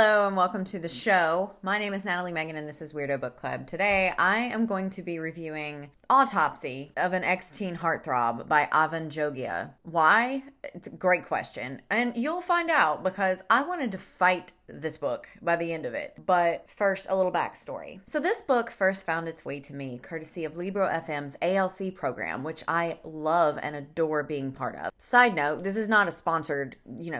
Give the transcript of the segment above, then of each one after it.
Hello and welcome to the show. My name is Natalie Megan and this is Weirdo Book Club. Today I am going to be reviewing Autopsy of an Ex-Teen Heartthrob by Avan Joia. Why? It's a great question. And you'll find out because I wanted to fight this book by the end of it. But first, a little backstory. So this book first found its way to me courtesy of Libro FM's ALC program, which I love and adore being part of. Side note, this is not a sponsored,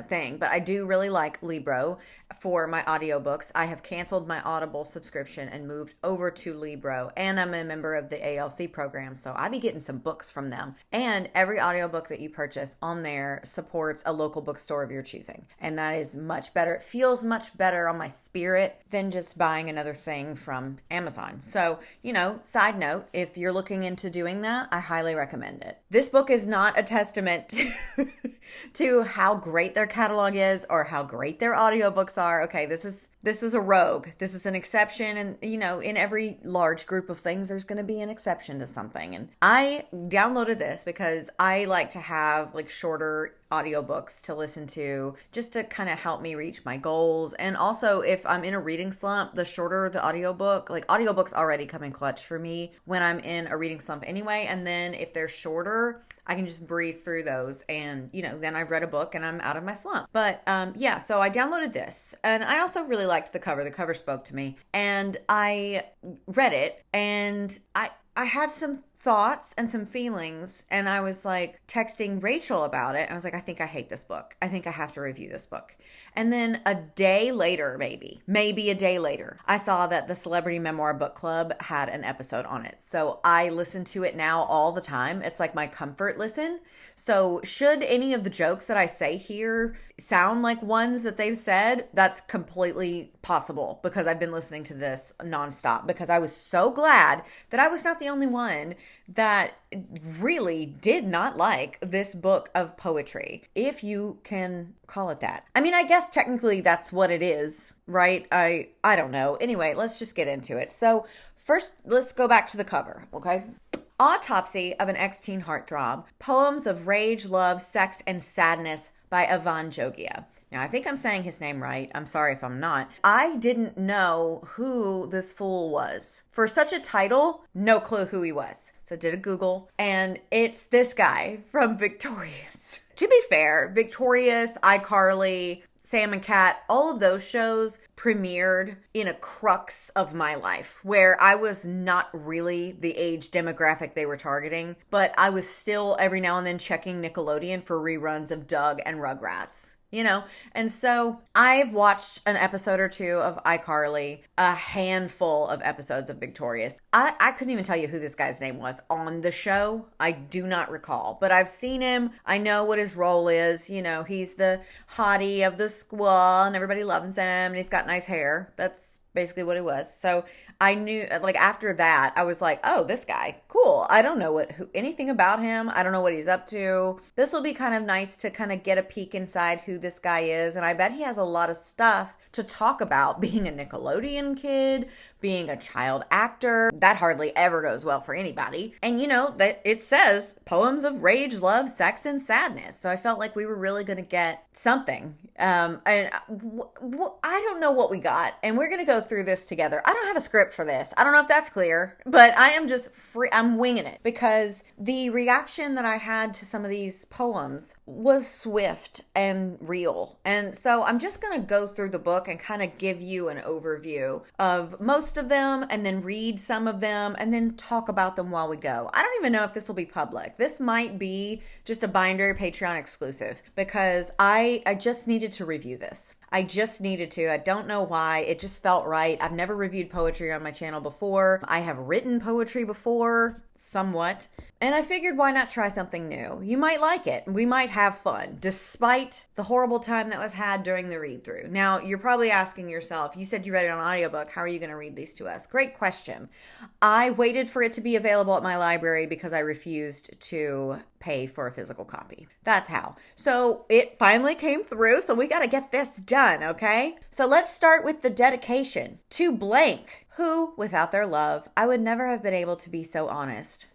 thing, but I do really like Libro for my audiobooks. I have canceled my Audible subscription and moved over to Libro, and I'm a member of the ALC program, so I be getting some books from them. And every audiobook that you purchase on there supports a local bookstore of your choosing. And that is much better. It feels much better on my spirit than just buying another thing from Amazon. So, side note, if you're looking into doing that, I highly recommend it. This book is not a testament to how great their catalog is or how great their audiobooks are. Okay, this is a rogue. This is an exception, and in every large group of things there's going to be an exception to something. And I downloaded this because I like to have shorter audiobooks to listen to just to kind of help me reach my goals. And also if I'm in a reading slump, the shorter the audiobook, audiobooks already come in clutch for me when I'm in a reading slump anyway. And then if they're shorter, I can just breeze through those and, then I've read a book and I'm out of my slump. But so I downloaded this and I also really liked the cover. The cover spoke to me and I read it and I had some thoughts and some feelings, and I was texting Rachel about it. I was like, I think I hate this book. I think I have to review this book. And then a day later, maybe a day later, I saw that the Celebrity Memoir Book Club had an episode on it. So I listen to it now all the time. It's like my comfort listen. So should any of the jokes that I say here sound like ones that they've said, that's completely possible because I've been listening to this nonstop because I was so glad that I was not the only one that really did not like this book of poetry, if you can call it that. I mean, I guess technically that's what it is, right? I don't know. Anyway, let's just get into it. So first, let's go back to the cover, okay? Autopsy of an Ex-Teen Heartthrob, Poems of Rage, Love, Sex, and Sadness by Avan Joia. Now, I think I'm saying his name right. I'm sorry if I'm not. I didn't know who this fool was. For such a title, no clue who he was. So I did a Google, and it's this guy from Victorious. To be fair, Victorious, iCarly, Sam and Cat, all of those shows premiered in a crux of my life where I was not really the age demographic they were targeting, but I was still every now and then checking Nickelodeon for reruns of Doug and Rugrats. And so I've watched an episode or two of iCarly, a handful of episodes of Victorious. I couldn't even tell you who this guy's name was on the show. I do not recall, but I've seen him. I know what his role is. He's the hottie of the squall and everybody loves him and he's got nice hair. That's basically what it was. So I knew, after that, I was like, oh, this guy, cool. I don't know anything about him. I don't know what he's up to. This will be kind of nice to kind of get a peek inside who this guy is. And I bet he has a lot of stuff to talk about, being a Nickelodeon kid, being a child actor. That hardly ever goes well for anybody. And that it says Poems of Rage, Love, Sex, and Sadness. So I felt like we were really going to get something. And I don't know what we got. And we're going to go through this together. I don't have a script for this. I don't know if that's clear, but I am just free. I'm winging it because the reaction that I had to some of these poems was swift and real. And so I'm just going to go through the book and kind of give you an overview of most of them and then read some of them and then talk about them while we go. I don't even know if this will be public. This might be just a Binder Patreon exclusive because I just needed to review this. I just needed to. I don't know why. It just felt right. I've never reviewed poetry on my channel before. I have written poetry before, somewhat. And I figured why not try something new? You might like it. We might have fun, despite the horrible time that was had during the read through. Now, you're probably asking yourself, you said you read it on audiobook. How are you going to read these to us? Great question. I waited for it to be available at my library because I refused to pay for a physical copy. That's how. So it finally came through. So we got to get this done. Okay. So let's start with the dedication to blank, who without their love, I would never have been able to be so honest.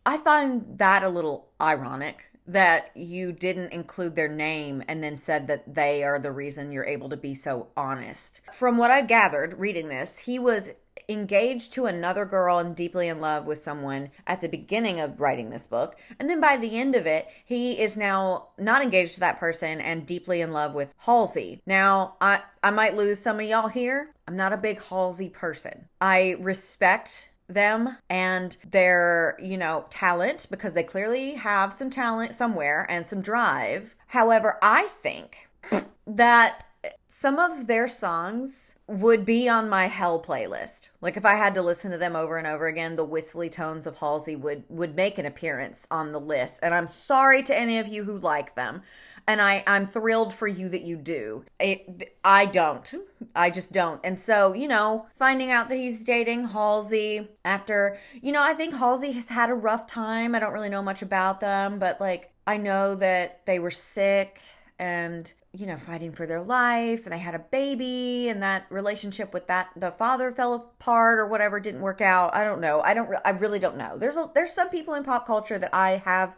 I find that a little ironic that you didn't include their name and then said that they are the reason you're able to be so honest. From what I gathered reading this, he was engaged to another girl and deeply in love with someone at the beginning of writing this book. And then by the end of it, he is now not engaged to that person and deeply in love with Halsey. Now, I might lose some of y'all here. I'm not a big Halsey person. I respect them and their, talent, because they clearly have some talent somewhere and some drive. However, I think that some of their songs would be on my hell playlist. Like if I had to listen to them over and over again, the whistly tones of Halsey would make an appearance on the list. And I'm sorry to any of you who like them. And I'm thrilled for you that you do. I don't. I just don't. And so, finding out that he's dating Halsey after, I think Halsey has had a rough time. I don't really know much about them, but I know that they were sick and, fighting for their life, and they had a baby, and that relationship with the father fell apart or whatever, didn't work out. I don't know. I really don't know. There's some people in pop culture that I have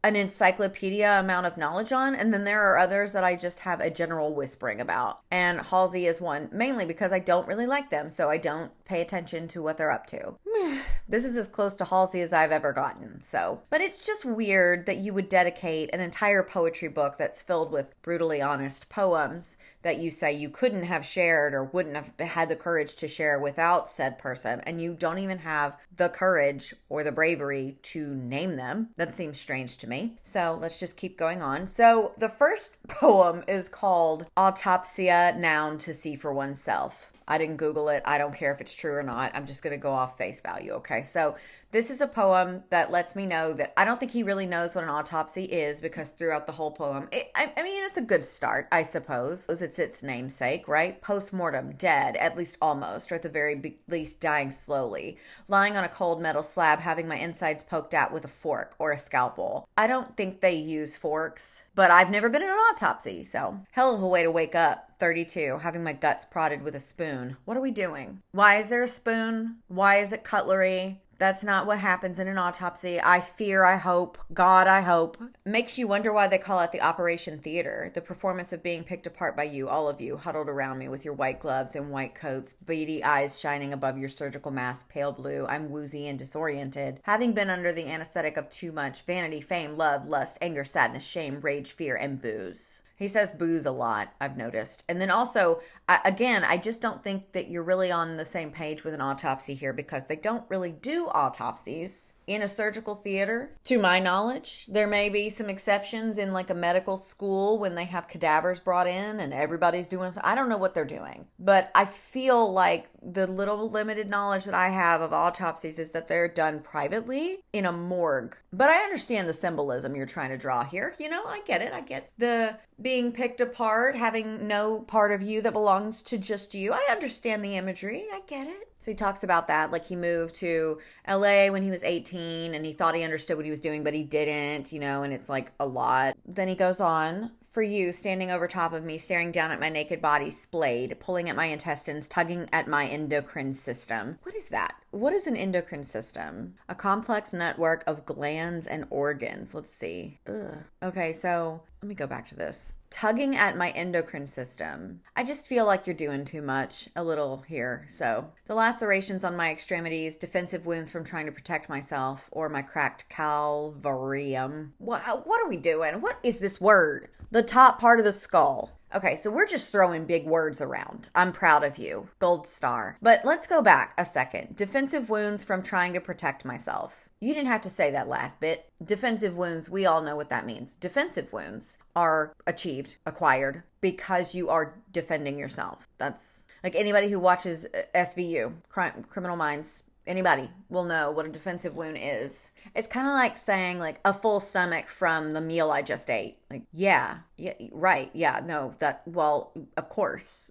an encyclopedia amount of knowledge on, and then there are others that I just have a general whispering about. And Halsey is one, mainly because I don't really like them, so I don't pay attention to what they're up to. This is as close to Halsey as I've ever gotten, but it's just weird that you would dedicate an entire poetry book that's filled with brutally honest poems that you say you couldn't have shared or wouldn't have had the courage to share without said person, and you don't even have the courage or the bravery to name them. That seems strange to me. So let's just keep going on. So the first poem is called Autopsy, Noun to See for Oneself. I didn't Google it. I don't care if it's true or not. I'm just going to go off face value, okay? So this is a poem that lets me know that I don't think he really knows what an autopsy is, because throughout the whole poem, it's a good start, I suppose. It's its namesake, right? Post-mortem, dead, at least almost, or at the very least dying slowly. Lying on a cold metal slab, having my insides poked out with a fork or a scalpel. I don't think they use forks, but I've never been in an autopsy, so hell of a way to wake up. 32, having my guts prodded with a spoon. What are we doing? Why is there a spoon? Why is it cutlery? That's not what happens in an autopsy. I fear, I hope. God, I hope. Makes you wonder why they call it the Operation Theater. The performance of being picked apart by you, all of you, huddled around me with your white gloves and white coats, beady eyes shining above your surgical mask, pale blue. I'm woozy and disoriented. Having been under the anesthetic of too much vanity, fame, love, lust, anger, sadness, shame, rage, fear, and booze. He says booze a lot, I've noticed. And then also, I just don't think that you're really on the same page with an autopsy here, because they don't really do autopsies in a surgical theater. To my knowledge, there may be some exceptions in a medical school when they have cadavers brought in and everybody's doing, I don't know what they're doing. But I feel like the little limited knowledge that I have of autopsies is that they're done privately in a morgue. But I understand the symbolism you're trying to draw here. I get it. I get the being picked apart, having no part of you that belongs to just you. I understand the imagery. I get it. So he talks about that, he moved to LA when he was 18 and he thought he understood what he was doing, but he didn't, and it's a lot. Then he goes on, for you, standing over top of me, staring down at my naked body, splayed, pulling at my intestines, tugging at my endocrine system. What is that? What is an endocrine system? A complex network of glands and organs. Let's see. Ugh. Okay, so let me go back to this. Tugging at my endocrine system. I just feel like you're doing too much a little here. So the lacerations on my extremities, defensive wounds from trying to protect myself, or my cracked calvarium. What are we doing? What is this word? The top part of the skull. Okay, so we're just throwing big words around. I'm proud of you. Gold star. But let's go back a second. Defensive wounds from trying to protect myself. You didn't have to say that last bit. Defensive wounds, we all know what that means. Defensive wounds are acquired, because you are defending yourself. That's anybody who watches SVU, Criminal Minds, anybody will know what a defensive wound is. It's kind of like saying a full stomach from the meal I just ate. Yeah, right. Yeah, no, well, of course.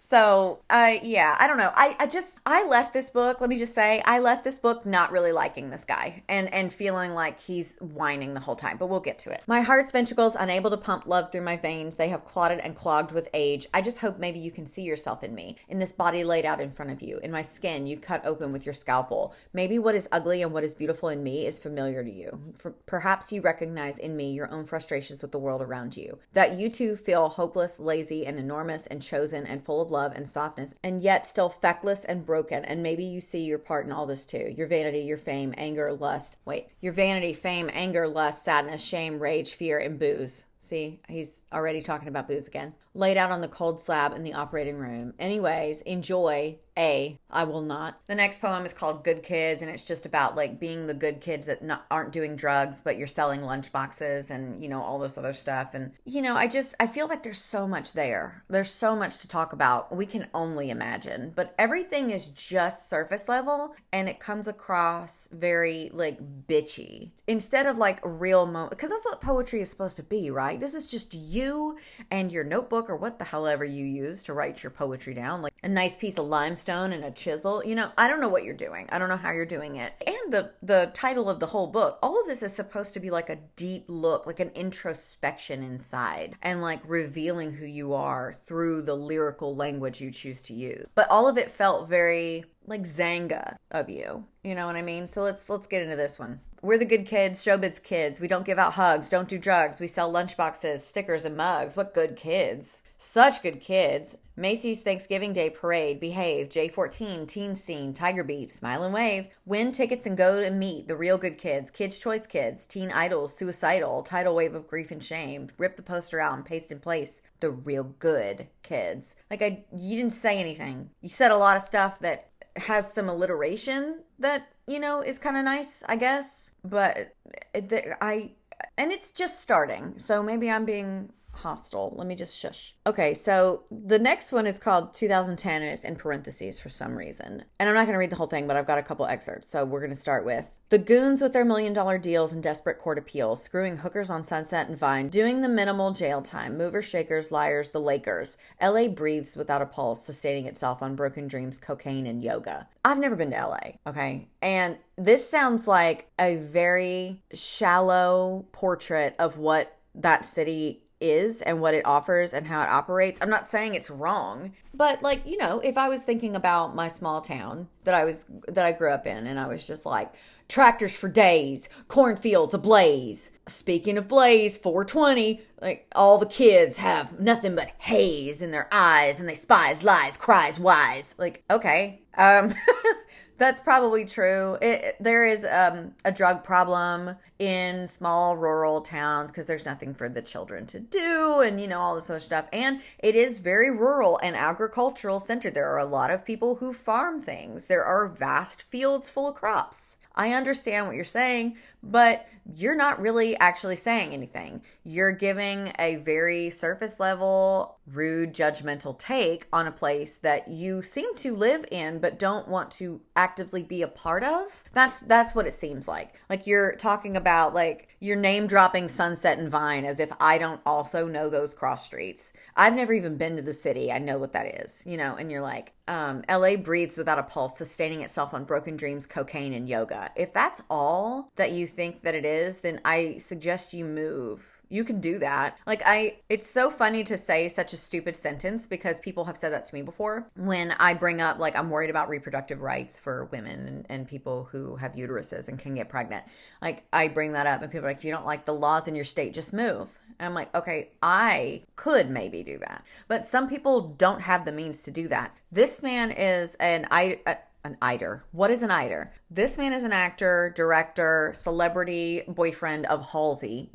So, yeah, I don't know. I left this book. Let me just say, I left this book not really liking this guy and feeling like he's whining the whole time. But we'll get to it. My heart's ventricles unable to pump love through my veins. They have clotted and clogged with age. I just hope maybe you can see yourself in me, in this body laid out in front of you, in my skin you cut open with your scalpel. Maybe what is ugly and what is beautiful in me is familiar to you. Perhaps you recognize in me your own frustrations with the world around you. That you too feel hopeless, lazy, and enormous, and chosen, and full of love and softness, and yet still feckless and broken. And maybe you see your part in all this too. Your vanity, your fame, anger, lust. Your vanity, fame, anger, lust, sadness, shame, rage, fear, and booze. See, he's already talking about booze again. Laid out on the cold slab in the operating room. Anyways, enjoy. I will not. The next poem is called Good Kids, and it's just about like being the good kids that aren't doing drugs, but you're selling lunch boxes and, all this other stuff. And, I feel like there's so much there. There's so much to talk about. We can only imagine, but everything is just surface level and it comes across very like bitchy instead of like real moment, because that's what poetry is supposed to be, right? This is just you and your notebook or what the hell ever you use to write your poetry down, like a nice piece of limestone and a chisel. I don't know what you're doing. I don't know how you're doing it. And the title of the whole book, all of this is supposed to be like a deep look, like an introspection inside and like revealing who you are through the lyrical language you choose to use. But all of it felt very like Zanga of you. You know what I mean? So let's get into this one. We're the good kids, showbiz kids. We don't give out hugs, don't do drugs. We sell lunchboxes, stickers, and mugs. What good kids. Such good kids. Macy's Thanksgiving Day Parade, Behave, J14, Teen Scene, Tiger Beat, Smile and Wave. Win tickets and go to meet the real good kids, Kids' Choice Kids, Teen Idols, Suicidal, Tidal Wave of Grief and Shame. Rip the poster out and paste in place the real good kids. You didn't say anything. You said a lot of stuff that has some alliteration that, is kind of nice, I guess. But and it's just starting. So maybe I'm being hostile. Let me just shush. Okay, so the next one is called 2010 and it's in parentheses for some reason. And I'm not going to read the whole thing, but I've got a couple excerpts. So we're going to start with the goons with their $1 million deals and desperate court appeals, screwing hookers on Sunset and Vine, doing the minimal jail time, movers, shakers, liars, the Lakers. LA breathes without a pulse, sustaining itself on broken dreams, cocaine, and yoga. I've never been to LA, okay? And this sounds like a very shallow portrait of what that city is and what it offers and how it operates. I'm not saying it's wrong, but if I was thinking about my small town that I grew up in, and I was just like, tractors for days, cornfields ablaze. Speaking of blaze, 420, like all the kids have nothing but haze in their eyes and they spies, lies, cries, wise. Like, okay. That's probably true. There is a drug problem in small rural towns because there's nothing for the children to do and, all this other stuff. And it is very rural and agricultural centered. There are a lot of people who farm things. There are vast fields full of crops. I understand what you're saying, but you're not really actually saying anything. You're giving a very surface level, rude, judgmental take on a place that you seem to live in but don't want to actively be a part of. That's what it seems like. Like you're talking about you're name dropping Sunset and Vine as if I don't also know those cross streets. I've never even been to the city. I know what that is, and you're like, LA breathes without a pulse, sustaining itself on broken dreams, cocaine, and yoga. If that's all that you think that it is, then I suggest you move. You can do that. It's so funny to say such a stupid sentence because people have said that to me before when I bring up, I'm worried about reproductive rights for women and people who have uteruses and can get pregnant. I bring that up and people are like, you don't like the laws in your state, just move. And I'm like, okay, I could maybe do that. But some people don't have the means to do that. This man is an ider. What is an ider? This man is an actor, director, celebrity, boyfriend of Halsey.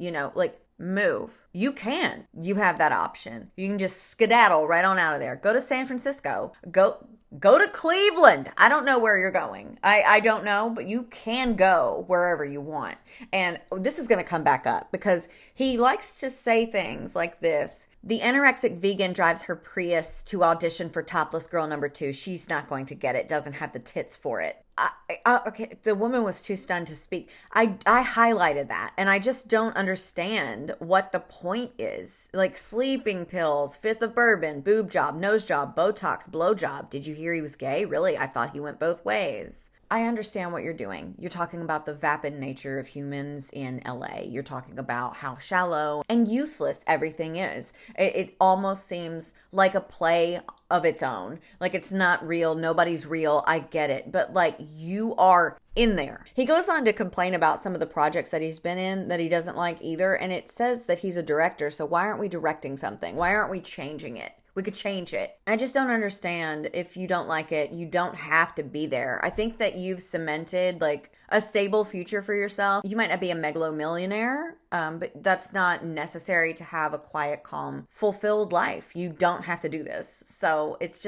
Move. You can. You have that option. You can just skedaddle right on out of there. Go to San Francisco. Go to Cleveland. I don't know where you're going. I don't know, but you can go wherever you want. And this is going to come back up because he likes to say things like this. The anorexic vegan drives her Prius to audition for Topless Girl #2. She's not going to get it. Doesn't have the tits for it. Okay, the woman was too stunned to speak. I highlighted that, and I just don't understand what the point is. Like sleeping pills, fifth of bourbon, boob job, nose job, Botox, blow job. Did you hear he was gay? Really? I thought he went both ways. I understand what you're doing. You're talking about the vapid nature of humans in LA. You're talking about how shallow and useless everything is. It almost seems like a play of its own. Like it's not real. Nobody's real. I get it. But like you are in there. He goes on to complain about some of the projects that he's been in that he doesn't like either. And it says that he's a director. So why aren't we directing something? Why aren't we changing it? We could change it. I just don't understand. If you don't like it, you don't have to be there. I think that you've cemented like a stable future for yourself. You might not be a megalomillionaire, but that's not necessary to have a quiet, calm, fulfilled life. You don't have to do this. So it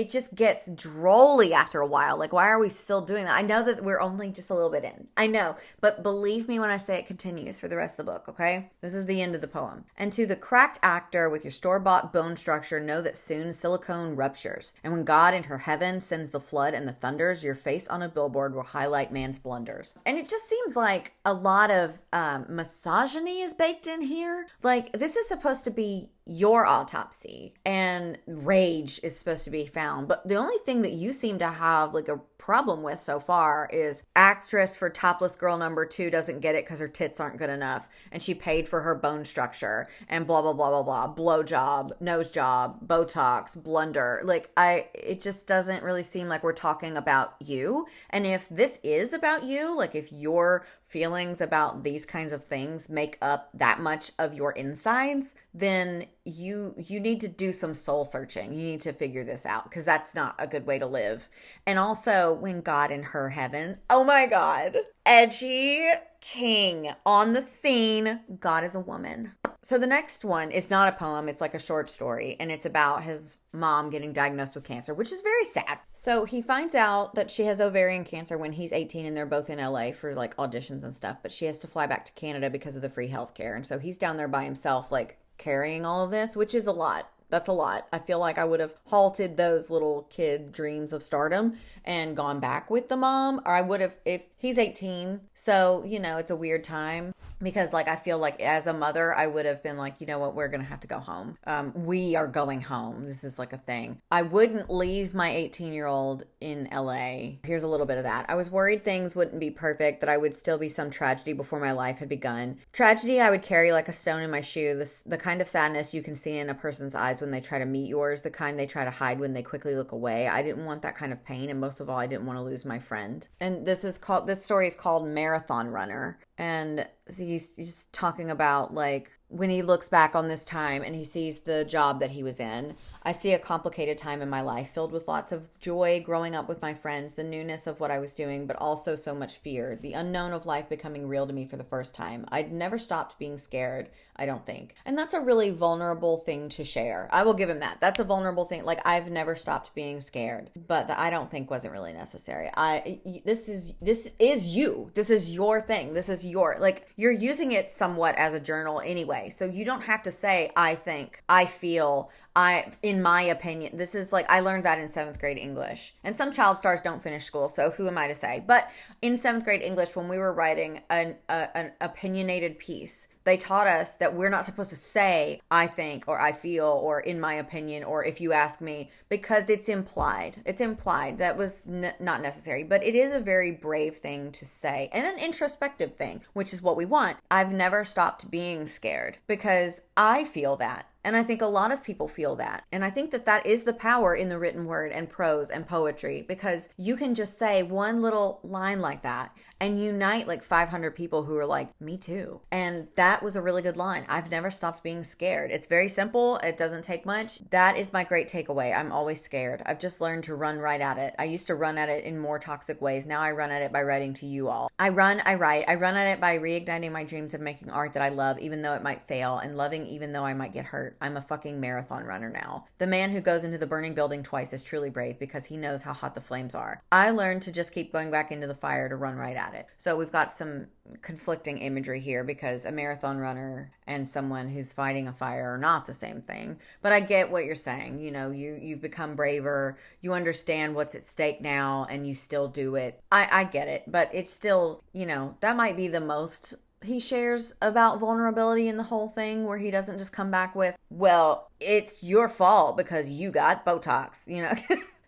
just gets drolly after a while. Like, why are we still doing that? I know that we're only just a little bit in. I know, but believe me when I say it continues for the rest of the book, okay? This is the end of the poem. And to the cracked actor with your store-bought bone structure, know that soon silicone ruptures. And when God in her heaven sends the flood and the thunders, your face on a billboard will highlight man's blunders. And it just seems like a lot of misogyny is baked in here. Like, this is supposed to be your autopsy and rage is supposed to be found. But the only thing that you seem to have like a problem with so far is actress for topless girl number 2 doesn't get it because her tits aren't good enough and she paid for her bone structure and blah, blah, blah, blah, blah, blow job, nose job, Botox, blunder. Like it just doesn't really seem like we're talking about you. And if this is about you, like if your feelings about these kinds of things make up that much of your insides, then you need to do some soul searching. You need to figure this out because that's not a good way to live. And also, when God in her heaven, oh my God, edgy king on the scene. God is a woman. So the next one is not a poem. It's like a short story, and it's about his mom getting diagnosed with cancer, which is very sad. So he finds out that she has ovarian cancer when he's 18, and they're both in LA for like auditions and stuff, but she has to fly back to Canada because of the free healthcare. And so he's down there by himself, like carrying all of this, which is a lot. That's a lot. I feel like I would have halted those little kid dreams of stardom and gone back with the mom. Or I would have, if he's 18. So, you know, it's a weird time because like, I feel like as a mother, I would have been like, you know what, we're going to have to go home. We are going home. This is like a thing. I wouldn't leave my 18-year-old in LA. Here's a little bit of that. I was worried things wouldn't be perfect, that I would still be some tragedy before my life had begun. Tragedy I would carry like a stone in my shoe. The kind of sadness you can see in a person's eyes when they try to meet yours, the kind they try to hide when they quickly look away. I didn't want that kind of pain, and most of all, I didn't want to lose my friend. And this story is called Marathon Runner. And he's just talking about like when he looks back on this time and he sees the job that he was in. I see a complicated time in my life filled with lots of joy growing up with my friends, the newness of what I was doing, but also so much fear, the unknown of life becoming real to me for the first time. I'd never stopped being scared, I don't think. And that's a really vulnerable thing to share. I will give him that. That's a vulnerable thing. Like, I've never stopped being scared, but I don't think wasn't really necessary. This is you. This is your thing. This is like, you're using it somewhat as a journal anyway. So you don't have to say, I think, I feel, in my opinion. This is like, I learned that in 7th grade English. And some child stars don't finish school, so who am I to say? But in 7th grade English, when we were writing an opinionated piece, they taught us that we're not supposed to say, I think, or I feel, or in my opinion, or if you ask me, because it's implied. It's implied. That was not necessary, but it is a very brave thing to say, and an introspective thing, which is what we want. I've never stopped being scared because I feel that. And I think a lot of people feel that. And I think that that is the power in the written word and prose and poetry, because you can just say one little line like that and unite like 500 people who are like, me too. And that was a really good line. I've never stopped being scared. It's very simple. It doesn't take much. That is my great takeaway. I'm always scared. I've just learned to run right at it. I used to run at it in more toxic ways. Now I run at it by writing to you all. I write. I run at it by reigniting my dreams of making art that I love, even though it might fail, and loving even though I might get hurt. I'm a fucking marathon runner now. The man who goes into the burning building twice is truly brave because he knows how hot the flames are. I learned to just keep going back into the fire to run right at at it. So we've got some conflicting imagery here because a marathon runner and someone who's fighting a fire are not the same thing. But I get what you're saying. You know, you've become braver. You understand what's at stake now and you still do it. I get it. But it's still, you know, that might be the most he shares about vulnerability in the whole thing, where he doesn't just come back with, well, it's your fault because you got Botox, you know.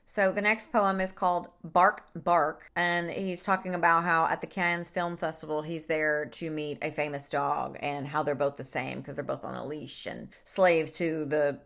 So the next poem is called Bark Bark, and he's talking about how at the Cannes Film Festival he's there to meet a famous dog and how they're both the same because they're both on a leash and slaves to the...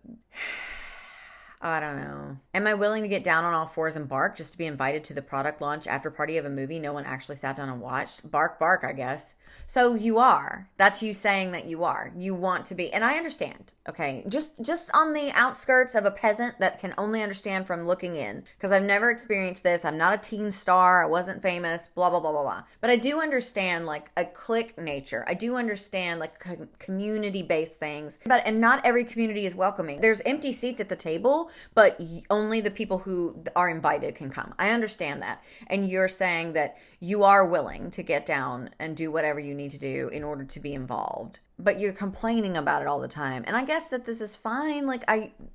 I don't know. Am I willing to get down on all fours and bark just to be invited to the product launch after party of a movie no one actually sat down and watched? Bark, bark, I guess. So you are. That's you saying that you are. You want to be. And I understand, okay? Just on the outskirts of a peasant that can only understand from looking in. Because I've never experienced this. I'm not a teen star. I wasn't famous. Blah, blah, blah, blah, blah. But I do understand, like, a clique nature. I do understand, like, community-based things. And not every community is welcoming. There's empty seats at the table, but only the people who are invited can come. I understand that. And you're saying that you are willing to get down and do whatever you need to do in order to be involved. But you're complaining about it all the time. And I guess that this is fine. Like,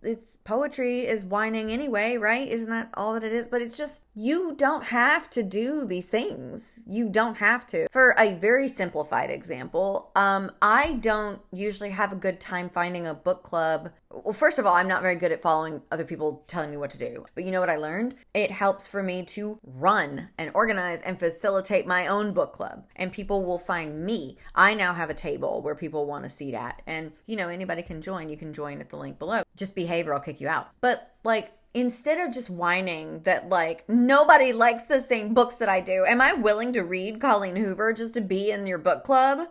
it's poetry is whining anyway, right? Isn't that all that it is? But it's just, you don't have to do these things. You don't have to. For a very simplified example, I don't usually have a good time finding a book club. Well, first of all, I'm not very good at following other people telling me what to do. But you know what I learned? It helps for me to run and organize and facilitate my own book club. And people will find me. I now have a table where people want a seat at. And, you know, anybody can join. You can join at the link below. Just behave or I'll kick you out. But, like, instead of just whining that, like, nobody likes the same books that I do, am I willing to read Colleen Hoover just to be in your book club?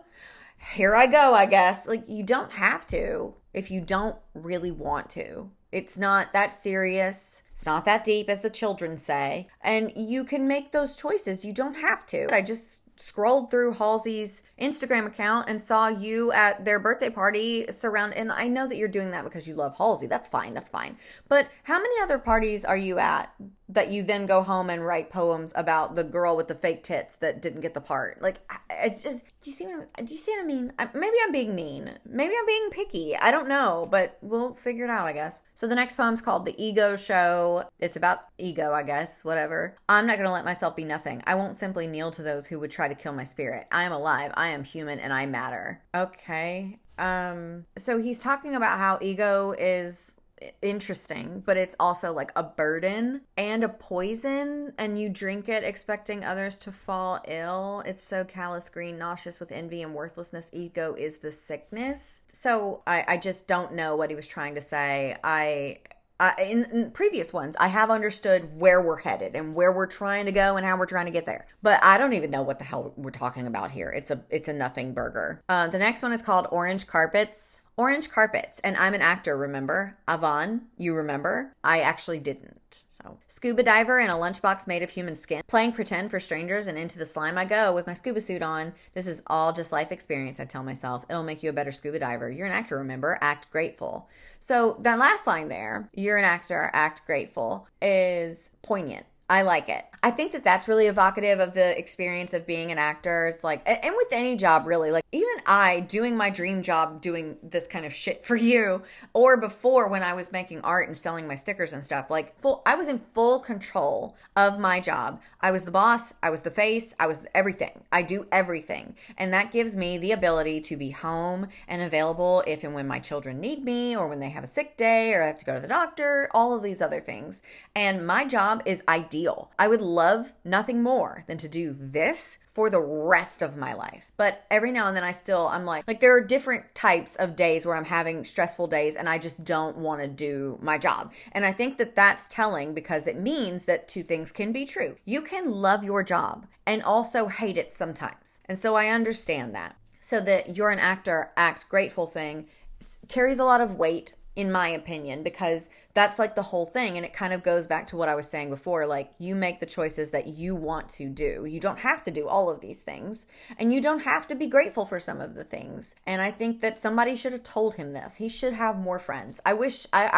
Here I go, I guess. Like, you don't have to if you don't really want to. It's not that serious. It's not that deep, as the children say. And you can make those choices. You don't have to. I just scrolled through Halsey's Instagram account and saw you at their birthday party and I know that you're doing that because you love Halsey. That's fine. That's fine. But how many other parties are you at that you then go home and write poems about the girl with the fake tits that didn't get the part? Like, it's just, do you see what I mean? Maybe I'm being mean. Maybe I'm being picky. I don't know, but we'll figure it out, I guess. So the next poem's called The Ego Show. It's about ego, I guess, whatever. I'm not going to let myself be nothing. I won't simply kneel to those who would try to kill my spirit. I am alive. I am human and I matter. Okay. So he's talking about how ego is interesting, but it's also like a burden and a poison, and you drink it expecting others to fall ill. It's so callous, green, nauseous with envy and worthlessness. Ego is the sickness. So I just don't know what he was trying to say. In previous ones, I have understood where we're headed and where we're trying to go and how we're trying to get there. But I don't even know what the hell we're talking about here. It's a nothing burger. The next one is called Orange Carpets. Orange Carpets. And I'm an actor, remember? Avan, you remember? I actually didn't. So, scuba diver in a lunchbox made of human skin. Playing pretend for strangers and into the slime I go with my scuba suit on. This is all just life experience, I tell myself. It'll make you a better scuba diver. You're an actor, remember? Act grateful. So that last line there, you're an actor, act grateful, is poignant. I like it. I think that that's really evocative of the experience of being an actor. It's like, and with any job really, like even I doing my dream job, doing this kind of shit for you, or before when I was making art and selling my stickers and stuff, like I was in full control of my job. I was the boss. I was the face. I was everything. I do everything. And that gives me the ability to be home and available if and when my children need me, or when they have a sick day, or I have to go to the doctor, all of these other things. And my job is ideal. I would love nothing more than to do this for the rest of my life. But every now and then I'm like there are different types of days where I'm having stressful days and I just don't want to do my job. And I think that that's telling, because it means that two things can be true. You can love your job and also hate it sometimes. And so I understand that. So that you're an actor, act grateful thing carries a lot of weight in my opinion, because that's like the whole thing. And it kind of goes back to what I was saying before. Like, you make the choices that you want to do. You don't have to do all of these things, and you don't have to be grateful for some of the things. And I think that somebody should have told him this. He should have more friends. I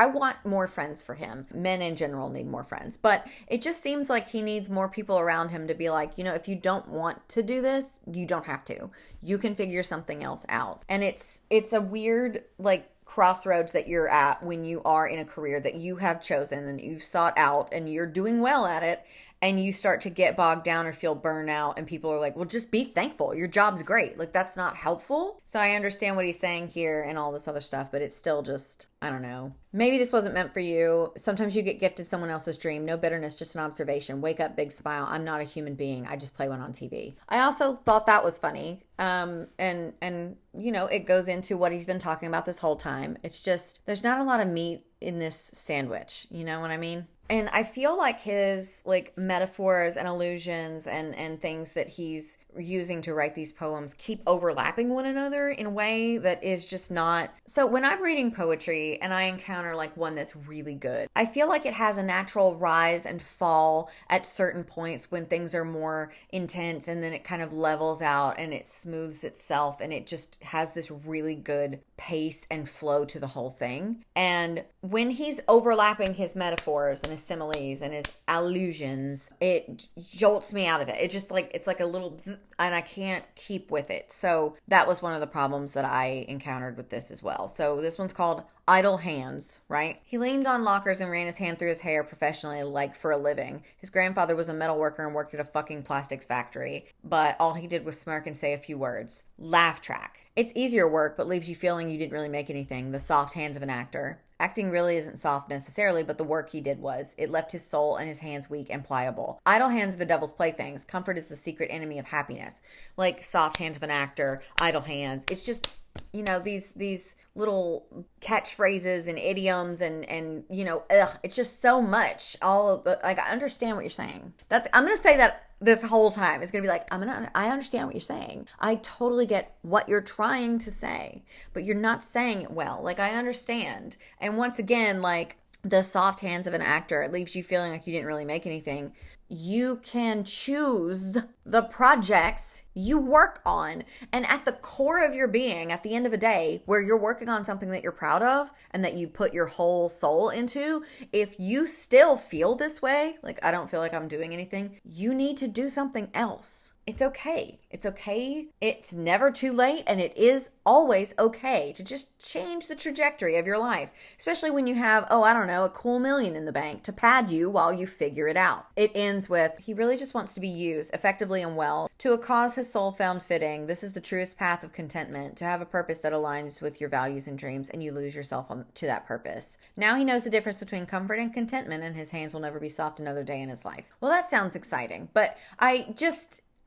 want more friends for him. Men in general need more friends, but it just seems like he needs more people around him to be like, if you don't want to do this, you don't have to. You can figure something else out. And it's a weird, like, crossroads that you're at when you are in a career that you have chosen and you've sought out and you're doing well at it, and you start to get bogged down or feel burnout, and people are like, well, just be thankful. Your job's great. Like, that's not helpful. So I understand what he's saying here and all this other stuff, but it's still just, I don't know. Maybe this wasn't meant for you. Sometimes you get gifted someone else's dream. No bitterness, just an observation. Wake up, big smile. I'm not a human being. I just play one on TV. I also thought that was funny. And it goes into what he's been talking about this whole time. It's just, there's not a lot of meat in this sandwich. You know what I mean? And I feel like his like metaphors and allusions and things that he's using to write these poems keep overlapping one another in a way that is just not. So when I'm reading poetry and I encounter like one that's really good, I feel like it has a natural rise and fall at certain points when things are more intense, and then it kind of levels out and it smooths itself, and it just has this really good pace and flow to the whole thing. And when he's overlapping his metaphors and his similes and his allusions, it jolts me out of it. It just like, it's like a little zzz, and I can't keep with it. So that was one of the problems that I encountered with this as well. So this one's called Idle Hands, right? He leaned on lockers and ran his hand through his hair professionally, like for a living. His grandfather was a metal worker and worked at a fucking plastics factory, but all he did was smirk and say a few words. Laugh track. It's easier work, but leaves you feeling you didn't really make anything. The soft hands of an actor. Acting really isn't soft necessarily, but the work he did was. It left his soul and his hands weak and pliable. Idle hands are the devil's playthings. Comfort is the secret enemy of happiness. Like soft hands of an actor, idle hands. It's just, these little catchphrases and idioms and it's just so much. All of the, like, I understand what you're saying. I'm going to say that this whole time. It's going to be like, I understand what you're saying. I totally get what you're trying to say, but you're not saying it well. Like, I understand. And once again, like, the soft hands of an actor, it leaves you feeling like you didn't really make anything. You can choose the projects you work on. And at the core of your being, at the end of a day, where you're working on something that you're proud of and that you put your whole soul into, if you still feel this way, like, I don't feel like I'm doing anything, you need to do something else. It's okay. It's okay. It's never too late, and it is always okay to just change the trajectory of your life, especially when you have, a cool million in the bank to pad you while you figure it out. It ends with, he really just wants to be used effectively and well to a cause his soul found fitting. This is the truest path of contentment, to have a purpose that aligns with your values and dreams, and you lose yourself to that purpose. Now he knows the difference between comfort and contentment, and his hands will never be soft another day in his life. Well, that sounds exciting, but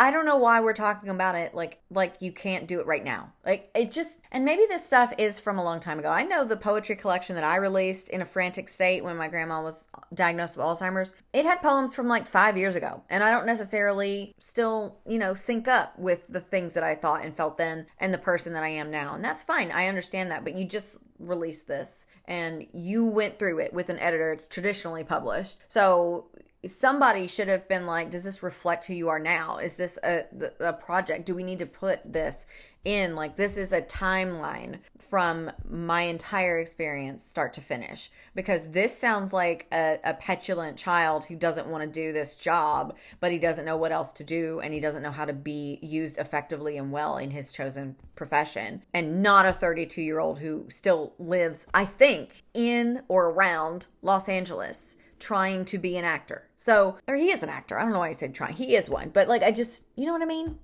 I don't know why we're talking about it like you can't do it right now. Like, it just, and maybe this stuff is from a long time ago. I know the poetry collection that I released in a frantic state when my grandma was diagnosed with Alzheimer's, it had poems from like 5 years ago. And I don't necessarily still, sync up with the things that I thought and felt then and the person that I am now. And that's fine. I understand that. But you just released this and you went through it with an editor. It's traditionally published. So somebody should have been like, does this reflect who you are now? Is this a project? Do we need to put this in? Like, this is a timeline from my entire experience, start to finish. Because this sounds like a petulant child who doesn't want to do this job, but he doesn't know what else to do, and he doesn't know how to be used effectively and well in his chosen profession. And not a 32-year-old who still lives, I think, in or around Los Angeles, trying to be an actor. Or he is an actor. I don't know why I said trying. He is one. But like, you know what I mean?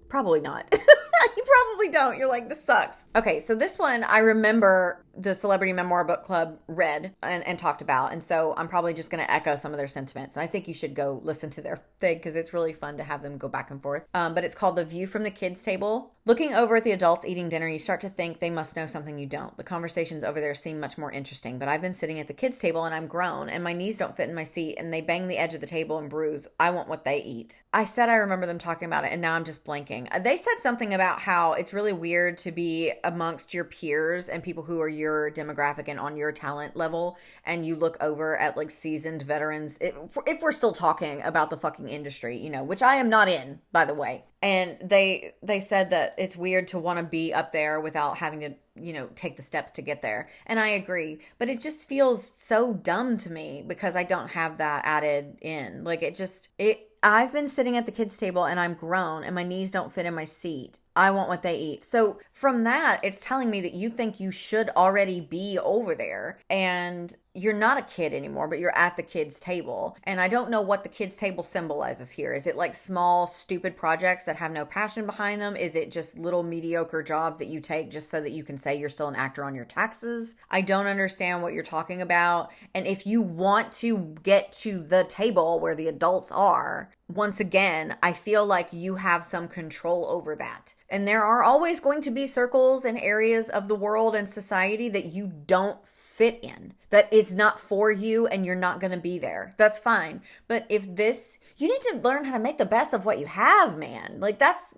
Probably not. You probably don't. You're like, this sucks. Okay, so this one I remember the Celebrity Memoir Book Club read and talked about. And so I'm probably just going to echo some of their sentiments. And I think you should go listen to their thing because it's really fun to have them go back and forth. But it's called The View from the Kids' Table Looking over at the adults eating dinner, you start to think they must know something you don't. The conversations over there seem much more interesting, but I've been sitting at the kids' table and I'm grown and my knees don't fit in my seat and they bang the edge of the table and bruise. I want what they eat. I said I remember them talking about it and now I'm just blanking. They said something about how it's really weird to be amongst your peers and people who are your demographic and on your talent level, and you look over at like seasoned veterans, if we're still talking about the fucking industry, you know, which I am not in, by the way. And they said that it's weird to want to be up there without having to, you know, take the steps to get there. And I agree, but it just feels so dumb to me because I don't have that added in. Like I've been sitting at the kids' table and I'm grown and my knees don't fit in my seat. I want what they eat. So from that, it's telling me that you think you should already be over there and you're not a kid anymore, but you're at the kids' table. And I don't know what the kids' table symbolizes here. Is it like small, stupid projects that have no passion behind them? Is it just little mediocre jobs that you take just so that you can say you're still an actor on your taxes? I don't understand what you're talking about. And if you want to get to the table where the adults are, once again, I feel like you have some control over that. And there are always going to be circles and areas of the world and society that you don't fit in, that is not for you and you're not going to be there. That's fine. But if you need to learn how to make the best of what you have, man. Like that's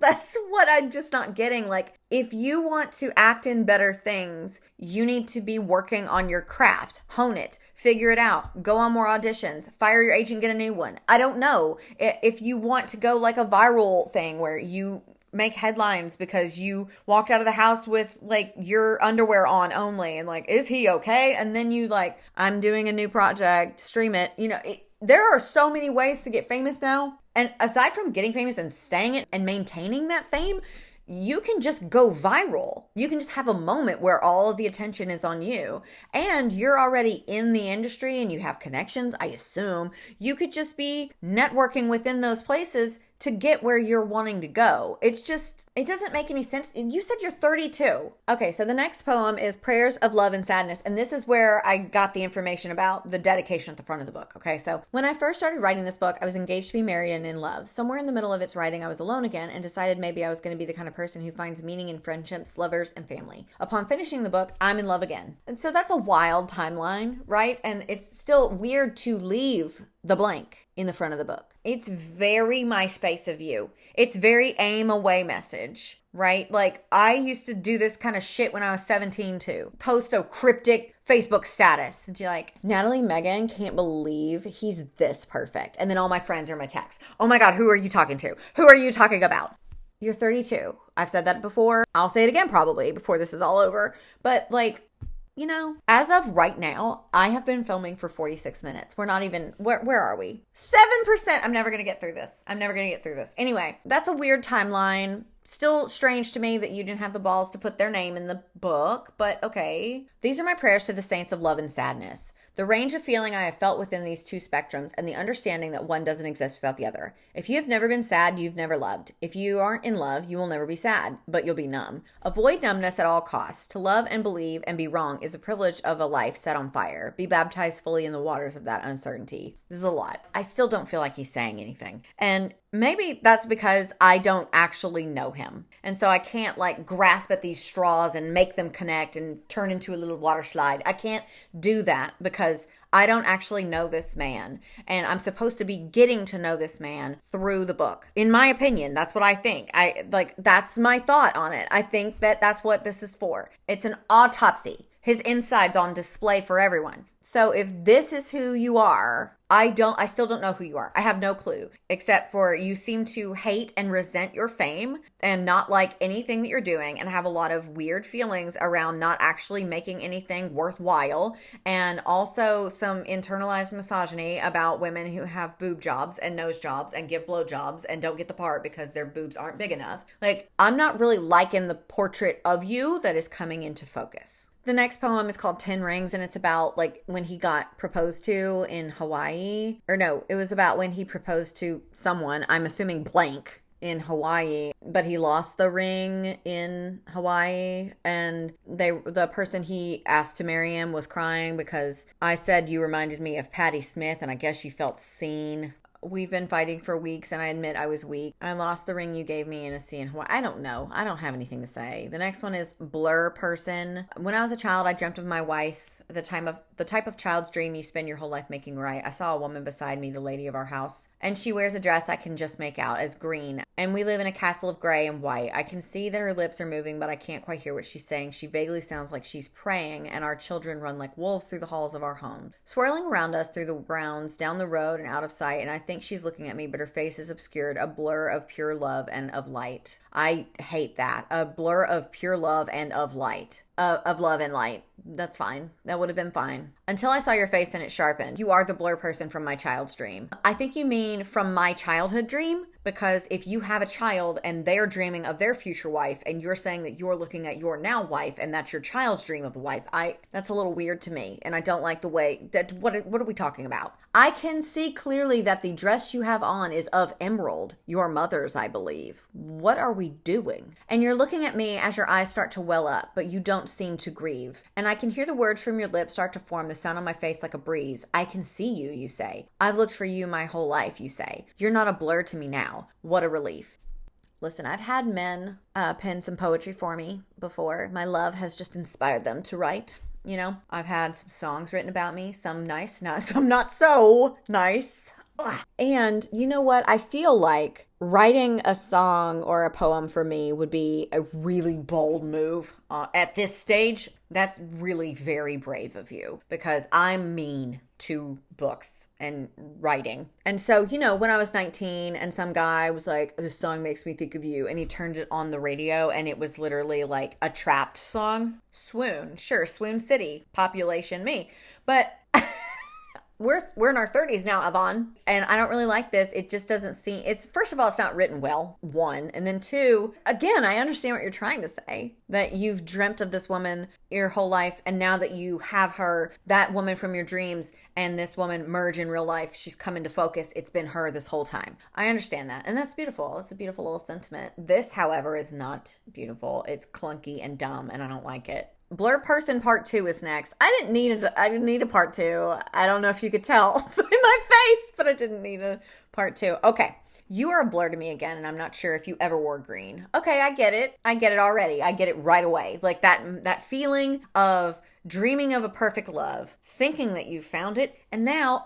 what I'm just not getting. Like if you want to act in better things, you need to be working on your craft, hone it, figure it out, go on more auditions, fire your agent, get a new one. I don't know. If you want to go like a viral thing where you make headlines because you walked out of the house with like your underwear on only and like, is he okay? And then you like, I'm doing a new project, stream it. You know, there are so many ways to get famous now. And aside from getting famous and staying it and maintaining that fame, you can just go viral. You can just have a moment where all of the attention is on you and you're already in the industry and you have connections. I assume you could just be networking within those places to get where you're wanting to go. It doesn't make any sense. You said you're 32. Okay, so the next poem is Prayers of Love and Sadness. And this is where I got the information about the dedication at the front of the book. Okay, so when I first started writing this book, I was engaged to be married and in love. Somewhere in the middle of its writing, I was alone again and decided maybe I was going to be the kind of person who finds meaning in friendships, lovers, and family. Upon finishing the book, I'm in love again. And so that's a wild timeline, right? And it's still weird to leave the blank in the front of the book. It's very MySpace of you. It's very aim away message, right? Like I used to do this kind of shit when I was 17 too. Post a cryptic Facebook status. And you're like, Natalie Megan can't believe he's this perfect. And then all my friends are my texts. Oh my God, who are you talking to? Who are you talking about? You're 32. I've said that before. I'll say it again probably before this is all over. But like, you know, as of right now, I have been filming for 46 minutes. We're not even, where are we? 7%. I'm never going to get through this. Anyway, that's a weird timeline. Still strange to me that you didn't have the balls to put their name in the book, but okay. These are my prayers to the saints of love and sadness. The range of feeling I have felt within these two spectrums and the understanding that one doesn't exist without the other. If you have never been sad, you've never loved. If you aren't in love, you will never be sad, but you'll be numb. Avoid numbness at all costs. To love and believe and be wrong is a privilege of a life set on fire. Be baptized fully in the waters of that uncertainty. This is a lot. I still don't feel like he's saying anything. And maybe that's because I don't actually know him. And so I can't like grasp at these straws and make them connect and turn into a little water slide. I can't do that because I don't actually know this man. And I'm supposed to be getting to know this man through the book. In my opinion, that's what I think. That's my thought on it. I think that that's what this is for. It's an autopsy. His insides on display for everyone. So if this is who you are, I still don't know who you are. I have no clue, except for you seem to hate and resent your fame and not like anything that you're doing and have a lot of weird feelings around not actually making anything worthwhile, and also some internalized misogyny about women who have boob jobs and nose jobs and give blow jobs and don't get the part because their boobs aren't big enough. Like, I'm not really liking the portrait of you that is coming into focus. The next poem is called 10 Rings, and it's about like when he got proposed to in Hawaii. Or no, it was about when he proposed to someone, I'm assuming blank, in Hawaii, but he lost the ring in Hawaii, and the person he asked to marry him was crying because I said you reminded me of Patti Smith, and I guess you felt seen. we've been fighting for weeks and I admit I was weak. I lost the ring you gave me in a sea in Hawaii. I don't know. I don't have anything to say. The next one is blur person. When I was a child, I dreamt of my wife. The type of child's dream you spend your whole life making right. I saw a woman beside me, the lady of our house, and she wears a dress I can just make out as green. And we live in a castle of gray and white. I can see that her lips are moving, but I can't quite hear what she's saying. She vaguely sounds like she's praying, and our children run like wolves through the halls of our home, swirling around us through the grounds, down the road and out of sight. And I think she's looking at me, but her face is obscured, a blur of pure love and of light. I hate that. A blur of pure love and of light. Of love and light. That's fine. That would have been fine. Until I saw your face and it sharpened. You are the blur person from my child's dream. I think you mean from my childhood dream, because if you have a child and they're dreaming of their future wife and you're saying that you're looking at your now wife and that's your child's dream of a wife, that's a little weird to me. And I don't like the way that, what are we talking about? I can see clearly that the dress you have on is of emerald, your mother's, I believe. What are we doing? And you're looking at me as your eyes start to well up, but you don't seem to grieve. And I can hear the words from your lips start to form, the sound on my face like a breeze. I can see you, you say. I've looked for you my whole life, you say. You're not a blur to me now. What a relief. Listen, I've had men pen some poetry for me before. My love has just inspired them to write. You know, I've had some songs written about me, some nice, some not so nice. Ugh. And you know what? I feel like writing a song or a poem for me would be a really bold move. At this stage, that's really very brave of you because I'm mean to books and writing. And so, you know, when I was 19 and some guy was like, this song makes me think of you, and he turned it on the radio and it was literally like a Trapped song. Swoon. Sure, Swoon City. Population me. But We're in our 30s now, Avan, and I don't really like this. It just doesn't seem, first of all, it's not written well, one. And then two, again, I understand what you're trying to say, that you've dreamt of this woman your whole life. And now that you have her, that woman from your dreams and this woman merge in real life, she's come into focus. It's been her this whole time. I understand that. And that's beautiful. It's a beautiful little sentiment. This, however, is not beautiful. It's clunky and dumb, and I don't like it. Blur person part 2 is next. I didn't need a part 2. I don't know if you could tell by my face, but I didn't need a part 2. Okay. You are a blur to me again, and I'm not sure if you ever wore green. Okay, I get it. I get it already. I get it right away. Like that feeling of dreaming of a perfect love, thinking that you found it, and now,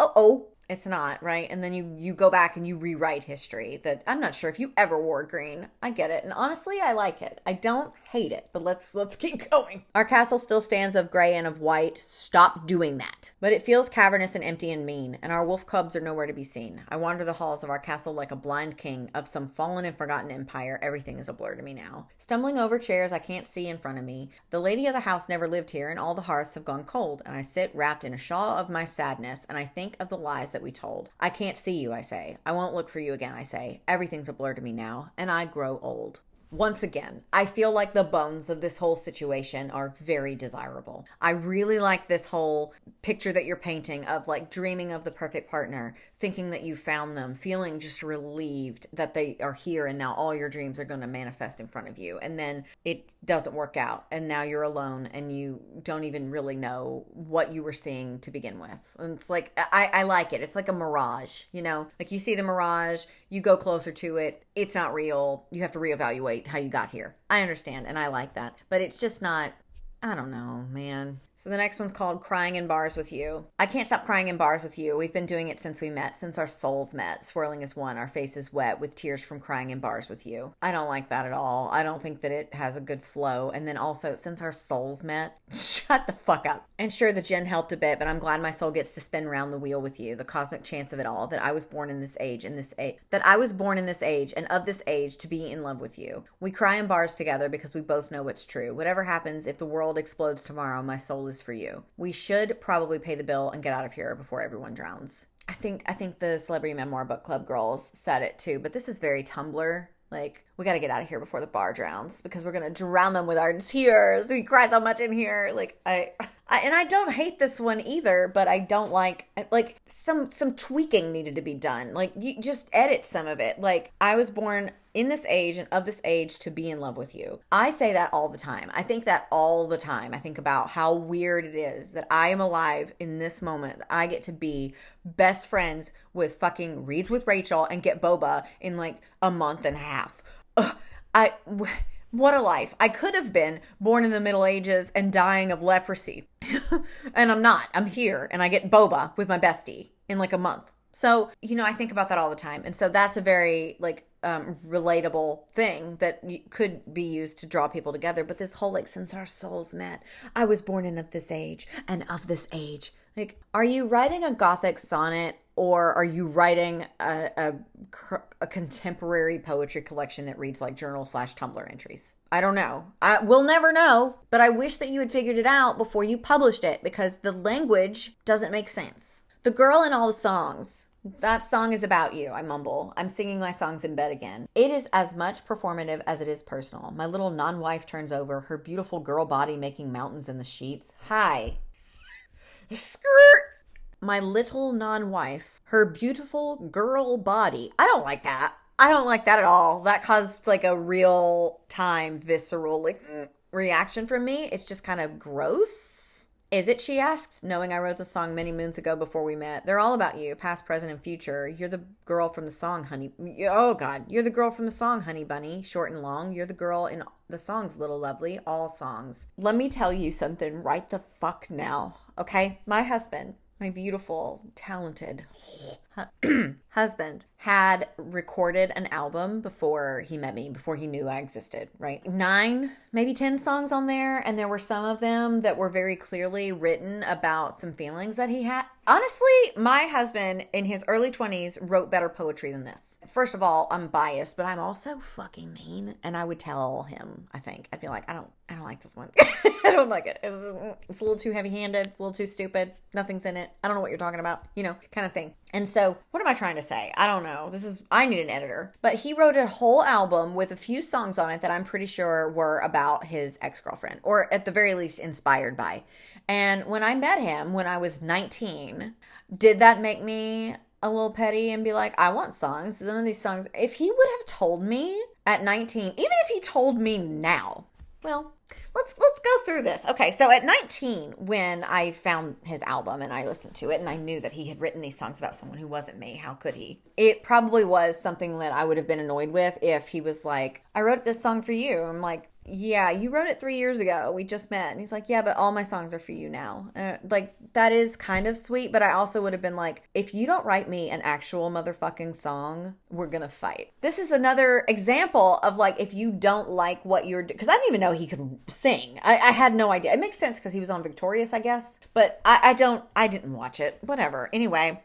it's not, right? And then you go back and you rewrite history. That I'm not sure if you ever wore green. I get it. And honestly, I like it. I don't hate it, but let's keep going. Our castle still stands of gray and of white. Stop doing that. But it feels cavernous and empty and mean, and our wolf cubs are nowhere to be seen. I wander the halls of our castle like a blind king of some fallen and forgotten empire. Everything is a blur to me now. Stumbling over chairs I can't see in front of me. The lady of the house never lived here, and all the hearths have gone cold, and I sit wrapped in a shawl of my sadness, and I think of the lies that we told. I can't see you, I say. I won't look for you again, I say. Everything's a blur to me now, and I grow old. Once again, I feel like the bones of this whole situation are very desirable. I really like this whole picture that you're painting of like dreaming of the perfect partner, thinking that you found them, feeling just relieved that they are here and now all your dreams are going to manifest in front of you. And then it doesn't work out and now you're alone and you don't even really know what you were seeing to begin with. And it's like, I like it. It's like a mirage, you know, like you see the mirage, you go closer to it. It's not real. You have to reevaluate how you got here. I understand and I like that, but it's just not, I don't know, man. So the next one's called Crying in Bars with You. I can't stop crying in bars with you. We've been doing it since we met, since our souls met. Swirling as one, our faces wet with tears from crying in bars with you. I don't like that at all. I don't think that it has a good flow. And then also, since our souls met, shut the fuck up. And sure, the gin helped a bit, but I'm glad my soul gets to spin round the wheel with you. The cosmic chance of it all, that I was born in this age, and of this age to be in love with you. We cry in bars together because we both know it's true. Whatever happens, if the world explodes tomorrow, my soul is for you. We should probably pay the bill and get out of here before everyone drowns. I think the Celebrity Memoir Book Club girls said it too, but this is very Tumblr. Like, we got to get out of here before the bar drowns because we're going to drown them with our tears. We cry so much in here. Like, I And I don't hate this one either, but I don't like some tweaking needed to be done. Like you just edit some of it. Like I was born in this age and of this age to be in love with you. I say that all the time. I think that all the time. I think about how weird it is that I am alive in this moment. That I get to be best friends with fucking Reads with Rachel and get boba in like a month and a half. Ugh, what a life. I could have been born in the Middle Ages and dying of leprosy. And I'm not. I'm here and I get boba with my bestie in like a month. So, I think about that all the time. And so that's a very relatable thing that could be used to draw people together. But this whole since our souls met, I was born in of this age and of this age. Like, are you writing a gothic sonnet or are you writing a contemporary poetry collection that reads like journal/Tumblr entries? I don't know. We'll never know, but I wish that you had figured it out before you published it because the language doesn't make sense. The girl in all the songs. That song is about you, I mumble. I'm singing my songs in bed again. It is as much performative as it is personal. My little non-wife turns over, her beautiful girl body making mountains in the sheets. Hi. Skirt. My little non-wife, her beautiful girl body. I don't like that. I don't like that at all. That caused like a real time visceral reaction from me. It's just kind of gross. Is it, she asked, knowing I wrote the song many moons ago before we met. They're all about you, past, present, and future. You're the girl from the song, honey. Oh, God. You're the girl from the song, honey bunny, short and long. You're the girl in the songs, little lovely, all songs. Let me tell you something right the fuck now, okay? My husband, my beautiful, talented husband, had recorded an album before he met me, before he knew I existed, right? 9, maybe 10 songs on there. And there were some of them that were very clearly written about some feelings that he had. Honestly, my husband in his early 20s wrote better poetry than this. First of all, I'm biased, but I'm also fucking mean. And I would tell him, I think, I'd be like, I don't like this one. I don't like it. It's a little too heavy-handed. It's a little too stupid. Nothing's in it. I don't know what you're talking about, kind of thing. And so what am I trying to say? I don't know. I need an editor. But he wrote a whole album with a few songs on it that I'm pretty sure were about his ex-girlfriend, or at the very least inspired by. And when I met him when I was 19, did that make me a little petty and be like, I want songs? None of these songs. If he would have told me at 19, even if he told me now, well, let's go through this. Okay, so at 19, when I found his album and I listened to it and I knew that he had written these songs about someone who wasn't me, how could he? It probably was something that I would have been annoyed with if he was like, I wrote this song for you. I'm like, yeah, you wrote it 3 years ago. We just met. And he's like, yeah, but all my songs are for you now. That is kind of sweet, but I also would have been like, if you don't write me an actual motherfucking song, we're gonna fight. This is another example of if you don't like what you're doing, because I didn't even know he could sing. I had no idea. It makes sense because he was on Victorious, I guess, but I didn't watch it. Whatever. Anyway,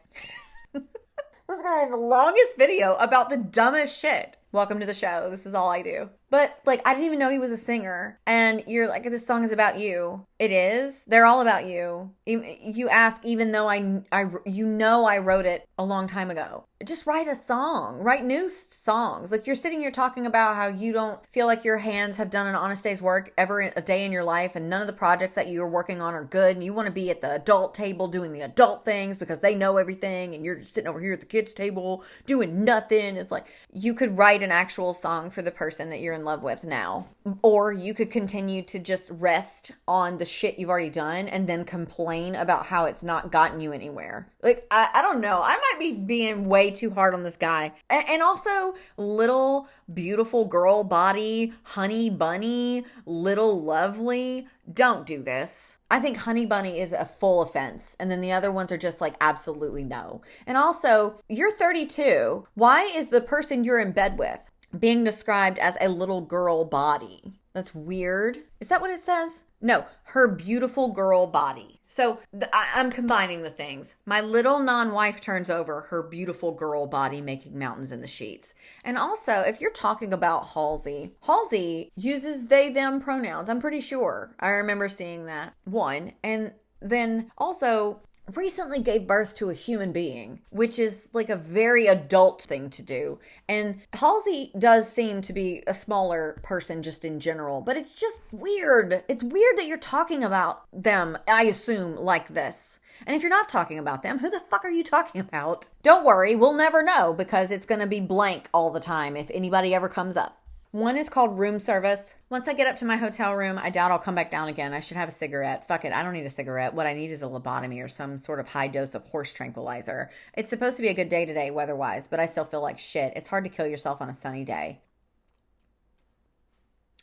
this is gonna be the longest video about the dumbest shit. Welcome to the show. This is all I do. But I didn't even know he was a singer. And you're like, this song is about you. It is. They're all about you. You ask, even though I wrote it a long time ago. Just write a song. Write new songs. You're sitting here talking about how you don't feel like your hands have done an honest day's work ever a day in your life, and none of the projects that you're working on are good, and you want to be at the adult table doing the adult things because they know everything, and you're just sitting over here at the kids' table doing nothing. It's like you could write an actual song for the person that you're in love with now. Or you could continue to just rest on the shit you've already done and then complain about how it's not gotten you anywhere. I don't know. I might be being way too hard on this guy. And also, little beautiful girl body, honey bunny, little lovely. Don't do this. I think honey bunny is a full offense. And then the other ones are just absolutely no. And also, you're 32. Why is the person you're in bed with being described as a little girl body? That's weird. Is that what it says? No, her beautiful girl body. So I'm combining the things. My little non-wife turns over, her beautiful girl body making mountains in the sheets. And also, if you're talking about Halsey uses they, them pronouns. I'm pretty sure. I remember seeing that. One. And then also, recently gave birth to a human being, which is like a very adult thing to do. And Halsey does seem to be a smaller person just in general, but it's just weird. It's weird that you're talking about them, I assume, like this. And if you're not talking about them, who the fuck are you talking about? Don't worry, we'll never know because it's going to be blank all the time if anybody ever comes up. One is called room service. Once I get up to my hotel room, I doubt I'll come back down again. I should have a cigarette. Fuck it, I don't need a cigarette. What I need is a lobotomy or some sort of high dose of horse tranquilizer. It's supposed to be a good day today weather-wise, but I still feel like shit. It's hard to kill yourself on a sunny day.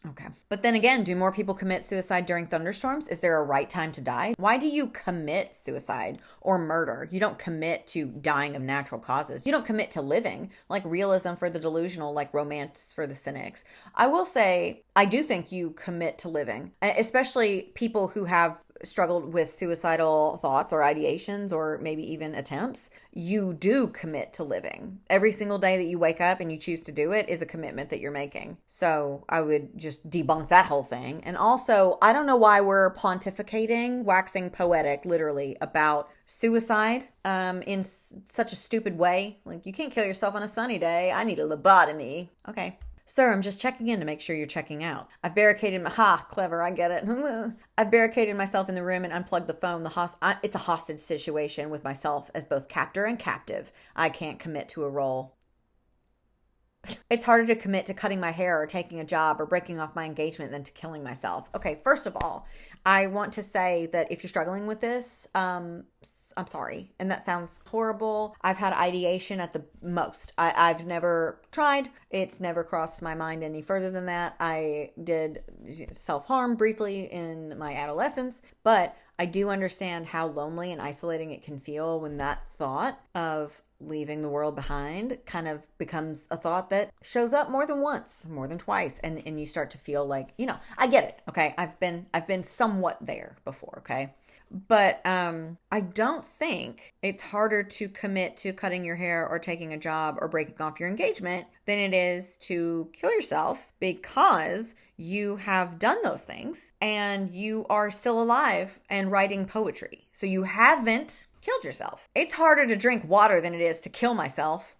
Okay. But then again, do more people commit suicide during thunderstorms? Is there a right time to die? Why do you commit suicide or murder? You don't commit to dying of natural causes. You don't commit to living, like realism for the delusional, like romance for the cynics. I will say, I do think you commit to living, especially people who have struggled with suicidal thoughts or ideations or maybe even attempts. You do commit to living. Every single day that you wake up and you choose to do it is a commitment that you're making. So I would just debunk that whole thing. And also, I don't know why we're pontificating, waxing poetic, literally, about suicide in such a stupid way. Like, you can't kill yourself on a sunny day. I need a lobotomy. Okay. Sir, I'm just checking in to make sure you're checking out. I've barricaded clever, I get it. I've barricaded myself in the room and unplugged the phone. It's a hostage situation with myself as both captor and captive. I can't commit to a role. It's harder to commit to cutting my hair or taking a job or breaking off my engagement than to killing myself. Okay, first of all, I want to say that if you're struggling with this, I'm sorry. And that sounds horrible. I've had ideation at the most. I've never tried. It's never crossed my mind any further than that. I did self-harm briefly in my adolescence, but I do understand how lonely and isolating it can feel when that thought of leaving the world behind kind of becomes a thought that shows up more than once, more than twice. And you start to feel like, I get it. Okay. I've been somewhat there before. Okay. But I don't think it's harder to commit to cutting your hair or taking a job or breaking off your engagement than it is to kill yourself, because you have done those things and you are still alive and writing poetry. So you haven't killed yourself. It's harder to drink water than it is to kill myself.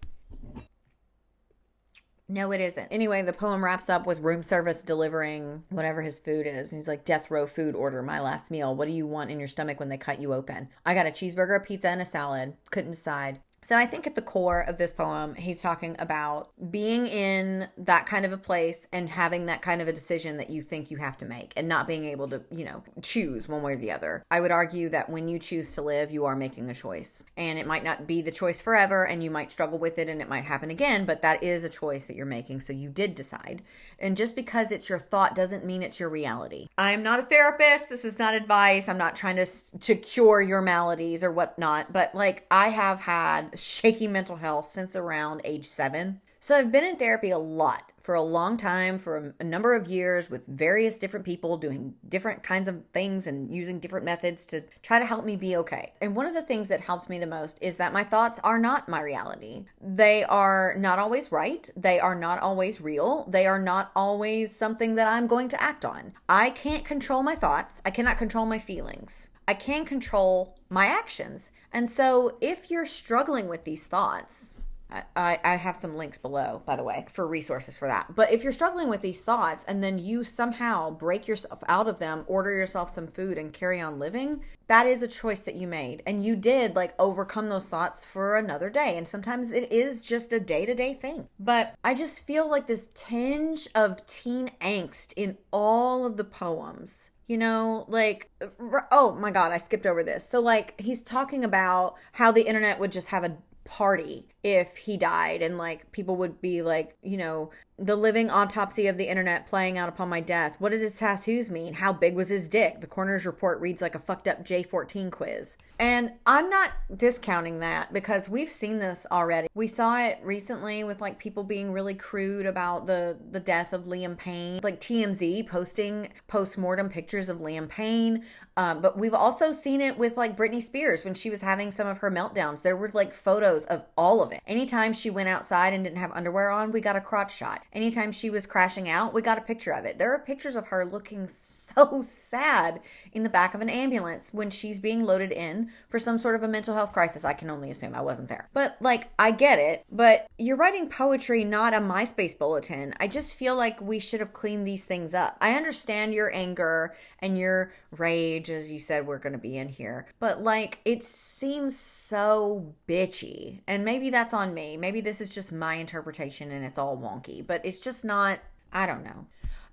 No, it isn't. Anyway, the poem wraps up with room service delivering whatever his food is. And he's like, death row food order, my last meal. What do you want in your stomach when they cut you open? I got a cheeseburger, a pizza, and a salad. Couldn't decide. So I think at the core of this poem, he's talking about being in that kind of a place and having that kind of a decision that you think you have to make and not being able to, choose one way or the other. I would argue that when you choose to live, you are making a choice, and it might not be the choice forever and you might struggle with it and it might happen again, but that is a choice that you're making. So you did decide. And just because it's your thought doesn't mean it's your reality. I'm not a therapist. This is not advice. I'm not trying to cure your maladies or whatnot, but I have had shaky mental health since around age 7. So I've been in therapy a lot for a long time, for a number of years, with various different people doing different kinds of things and using different methods to try to help me be okay. And one of the things that helped me the most is that my thoughts are not my reality. They are not always right. They are not always real. They are not always something that I'm going to act on. I can't control my thoughts. I cannot control my feelings. I can control my actions. And so if you're struggling with these thoughts, I have some links below, by the way, for resources for that. But if you're struggling with these thoughts and then you somehow break yourself out of them, order yourself some food and carry on living, that is a choice that you made. And you did overcome those thoughts for another day. And sometimes it is just a day-to-day thing. But I just feel like this tinge of teen angst in all of the poems. Oh my God, I skipped over this. So he's talking about how the internet would just have a party if he died, and people would be the living autopsy of the internet playing out upon my death. What did his tattoos mean? How big was his dick? The coroner's report reads like a fucked up J14 quiz. And I'm not discounting that because we've seen this already. We saw it recently with people being really crude about the death of Liam Payne, TMZ posting post-mortem pictures of Liam Payne. But we've also seen it with Britney Spears when she was having some of her meltdowns. There were photos of all of it. Anytime she went outside and didn't have underwear on, we got a crotch shot. Anytime she was crashing out, we got a picture of it. There are pictures of her looking so sad in the back of an ambulance when she's being loaded in for some sort of a mental health crisis. I can only assume, I wasn't there. But like, I get it, but you're writing poetry, not a MySpace bulletin. I just feel like we should have cleaned these things up. I understand your anger and your rage, as you said we're going to be in here, but like, it seems so bitchy. And maybe that's on me. Maybe this is just my interpretation and it's all wonky, but it's just not, I don't know.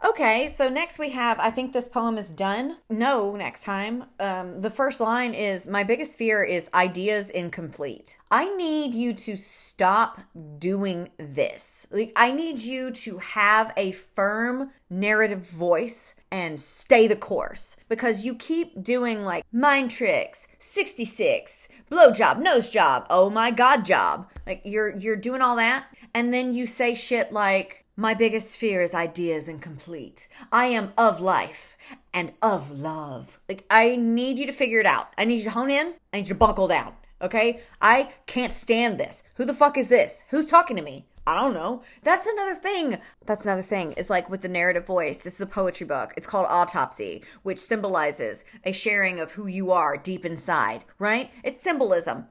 Okay, so next we have, I think this poem is done. No, next time. The first line is, my biggest fear is ideas incomplete. I need you to stop doing this. Like, I need you to have a firm narrative voice and stay the course, because you keep doing like mind tricks, 66, blowjob, nose job, oh my God job. Like you're doing all that. And then you say shit like, my biggest fear is ideas incomplete. I am of life and of love. Like, I need you to figure it out. I need you to hone in. I need you to buckle down. Okay? I can't stand this. Who the fuck is this? Who's talking to me? I don't know. That's another thing is like with the narrative voice. This is a poetry book. It's called Autopsy, which symbolizes a sharing of who you are deep inside, right? It's symbolism.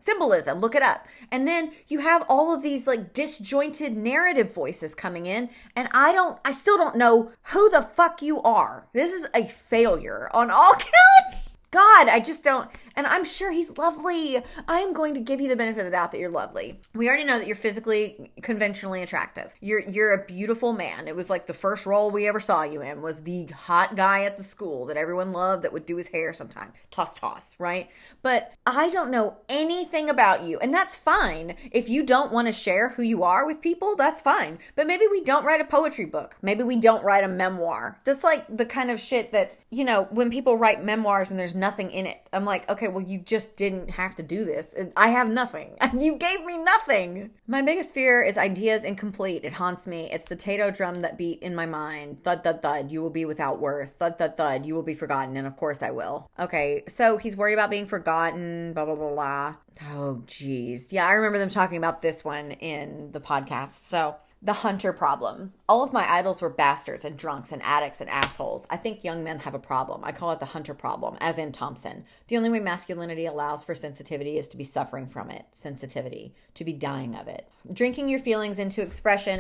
Look it up. And then you have all of these like disjointed narrative voices coming in. And I still don't know who the fuck you are. This is a failure on all counts. God, I just don't. And I'm sure he's lovely. I am going to give you the benefit of the doubt that you're lovely. We already know that you're physically, conventionally attractive. You're a beautiful man. It was like the first role we ever saw you in was the hot guy at the school that everyone loved that would do his hair sometime. Toss, right? But I don't know anything about you. And that's fine. If you don't want to share who you are with people, that's fine. But maybe we don't write a poetry book. Maybe we don't write a memoir. That's like the kind of shit that, you know, when people write memoirs and there's nothing in it, I'm like, okay, well, you just didn't have to do this. I have nothing. You gave me nothing. My biggest fear is ideas incomplete. It haunts me. It's the Tato drum that beat in my mind. Thud, thud, thud. You will be without worth. Thud, thud, thud. You will be forgotten. And of course I will. Okay, so he's worried about being forgotten. Blah, blah, blah, blah. Oh, geez. Yeah, I remember them talking about this one in the podcast. So the hunter problem. All of my idols were bastards and drunks and addicts and assholes. I think young men have a problem. I call it the hunter problem, as in Thompson. The only way masculinity allows for sensitivity is to be suffering from it. Sensitivity. To be dying of it. Drinking your feelings into expression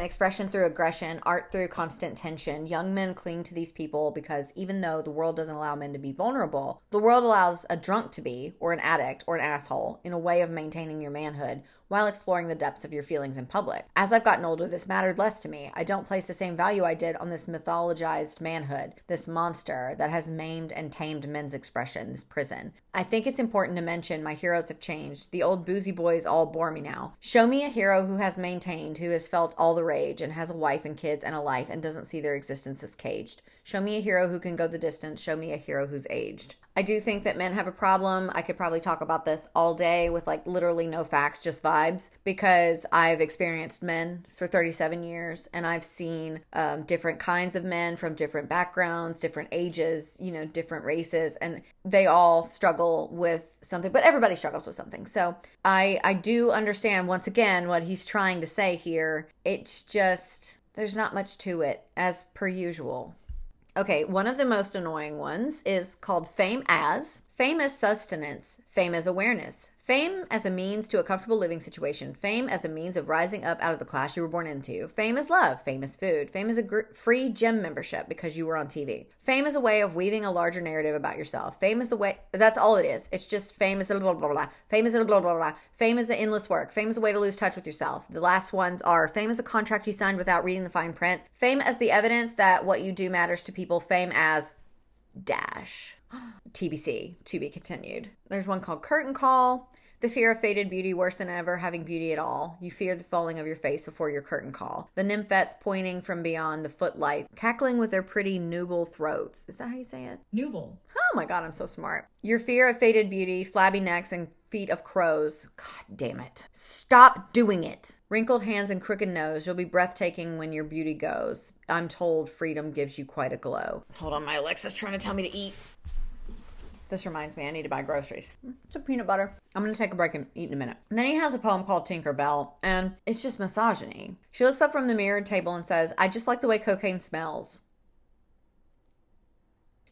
through aggression, art through constant tension. Young men cling to these people because even though the world doesn't allow men to be vulnerable, the world allows a drunk to be, or an addict, or an asshole, in a way of maintaining your manhood while exploring the depths of your feelings in public. As I've gotten older, this mattered less to me. I don't place the same value I did on this mythologized manhood, this monster that has maimed and tamed men's expression, this prison. I think it's important to mention my heroes have changed. The old boozy boys all bore me now. Show me a hero who has maintained, who has felt all the rage and has a wife and kids and a life and doesn't see their existence as caged. Show me a hero who can go the distance. Show me a hero who's aged. I do think that men have a problem. I could probably talk about this all day with like literally no facts, just vibes, because I've experienced men for 37 years and I've seen different kinds of men from different backgrounds, different ages, you know, different races, and they all struggle with something, but everybody struggles with something. So I do understand once again what he's trying to say here. It's just, there's not much to it as per usual. Okay, one of the most annoying ones is called fame as sustenance, fame as awareness, fame as a means to a comfortable living situation, fame as a means of rising up out of the class you were born into, fame as love, fame as food, fame as a free gym membership because you were on TV, fame as a way of weaving a larger narrative about yourself, fame is the way, that's all it is. It's just fame is blah, blah, blah, blah, fame is blah, blah, blah, blah, fame is the endless work, fame is a way to lose touch with yourself. The last ones are fame as a contract you signed without reading the fine print, fame as the evidence that what you do matters to people, fame as dash. TBC, to be continued. There's one called Curtain Call. The fear of faded beauty, worse than ever having beauty at all. You fear the falling of your face before your curtain call. The nymphets pointing from beyond the footlights, cackling with their pretty nubile throats. Is that how you say it? Nubile. Oh my God, I'm so smart. Your fear of faded beauty, flabby necks, and feet of crows. God damn it. Stop doing it. Wrinkled hands and crooked nose. You'll be breathtaking when your beauty goes. I'm told freedom gives you quite a glow. Hold on, my Alexa's trying to tell me to eat. This reminds me, I need to buy groceries. Some peanut butter. I'm going to take a break and eat in a minute. And then he has a poem called Tinker Bell, and it's just misogyny. She looks up from the mirrored table and says, I just like the way cocaine smells.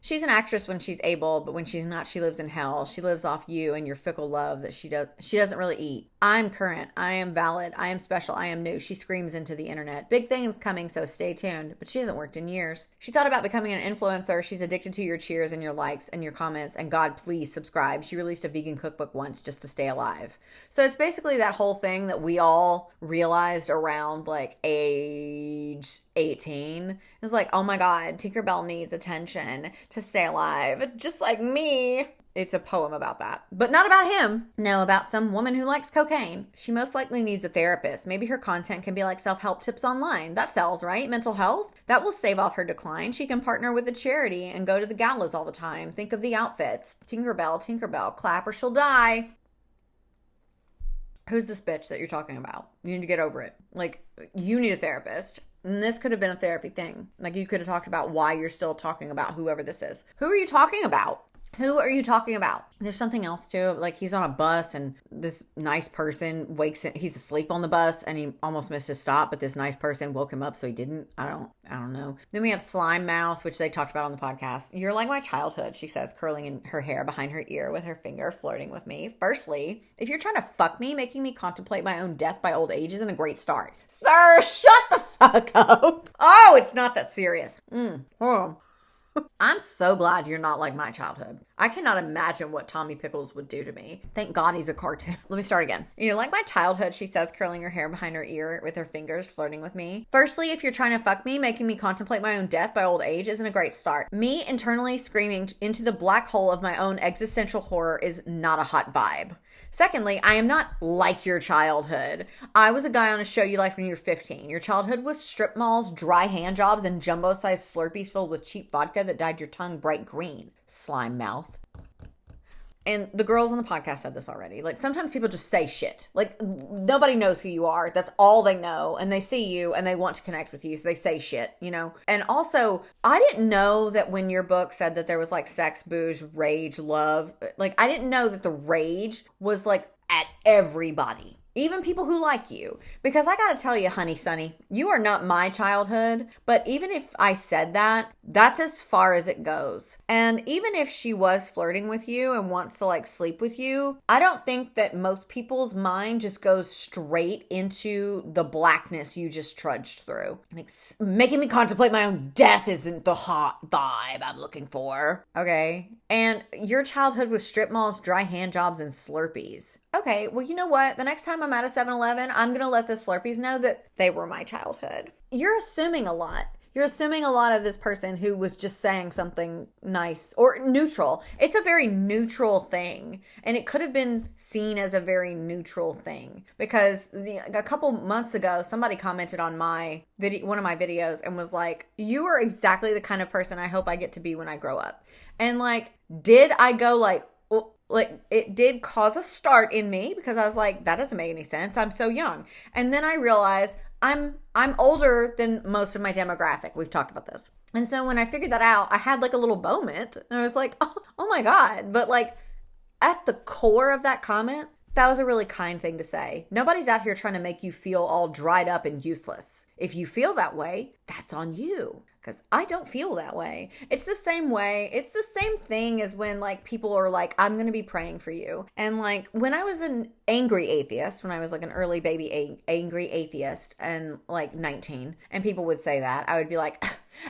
She's an actress when she's able, but when she's not, she lives in hell. She lives off you and your fickle love that she doesn't really eat. I'm current. I am valid. I am special. I am new. She screams into the internet. Big things coming, so stay tuned. But she hasn't worked in years. She thought about becoming an influencer. She's addicted to your cheers and your likes and your comments. And God, please subscribe. She released a vegan cookbook once just to stay alive. So it's basically that whole thing that we all realized around like age 18. It's like, oh my God, Tinkerbell needs attention to stay alive, just like me. It's a poem about that, but not about him. No, about some woman who likes cocaine. She most likely needs a therapist. Maybe her content can be like self-help tips online. That sells, right? Mental health? That will stave off her decline. She can partner with a charity and go to the galas all the time. Think of the outfits. Tinkerbell, Tinkerbell, clap or she'll die. Who's this bitch that you're talking about? You need to get over it. Like, you need a therapist. And this could have been a therapy thing. Like, you could have talked about why you're still talking about whoever this is. Who are you talking about? Who are you talking about? There's something else too. Like, he's on a bus and this nice person wakes him. He's asleep on the bus and he almost missed his stop, but this nice person woke him up so he didn't. I don't know. Then we have Slime Mouth, which they talked about on the podcast. You're like my childhood, she says, curling in her hair behind her ear with her finger, flirting with me. Firstly, if you're trying to fuck me, making me contemplate my own death by old age isn't a great start. Sir, shut the fuck up. Oh, it's not that serious. Oh. I'm so glad you're not like my childhood. I cannot imagine what Tommy Pickles would do to me. Thank God he's a cartoon. Let me start again. You know, like my childhood, she says, curling her hair behind her ear with her fingers, flirting with me. Firstly, if you're trying to fuck me, making me contemplate my own death by old age isn't a great start. Me internally screaming into the black hole of my own existential horror is not a hot vibe. Secondly, I am not like your childhood. I was a guy on a show you liked when you were 15. Your childhood was strip malls, dry hand jobs, and jumbo-sized Slurpees filled with cheap vodka that dyed your tongue bright green. Slime mouth. And the girls on the podcast said this already. Like, sometimes people just say shit. Like, nobody knows who you are. That's all they know. And they see you and they want to connect with you. So they say shit, you know? And also, I didn't know that when your book said that there was like sex, booze, rage, love. Like, I didn't know that the rage was like at everybody. Even people who like you. Because I gotta tell you, honey sunny, you are not my childhood. But even if I said that, that's as far as it goes. And even if she was flirting with you and wants to like sleep with you, I don't think that most people's mind just goes straight into the blackness you just trudged through. Like, making me contemplate my own death isn't the hot vibe I'm looking for. Okay. And your childhood was strip malls, dry hand jobs, and Slurpees. Okay, well, you know what? The next time I'm at a 7-Eleven, I'm going to let the Slurpees know that they were my childhood. You're assuming a lot. You're assuming a lot of this person who was just saying something nice or neutral. It's a very neutral thing. And it could have been seen as a very neutral thing. Because a couple months ago, somebody commented on one of my videos and was like, you are exactly the kind of person I hope I get to be when I grow up. And like, did I go like it did cause a start in me because I was like, that doesn't make any sense. I'm so young. And then I realized I'm older than most of my demographic. We've talked about this. And so when I figured that out, I had like a little moment and I was like, oh my God. But like at the core of that comment, that was a really kind thing to say. Nobody's out here trying to make you feel all dried up and useless. If you feel that way, that's on you. Because I don't feel that way. It's the same way. It's the same thing as when like people are like, I'm going to be praying for you. And like when I was an angry atheist, when I was like an early baby angry atheist and like 19, and people would say that, I would be like,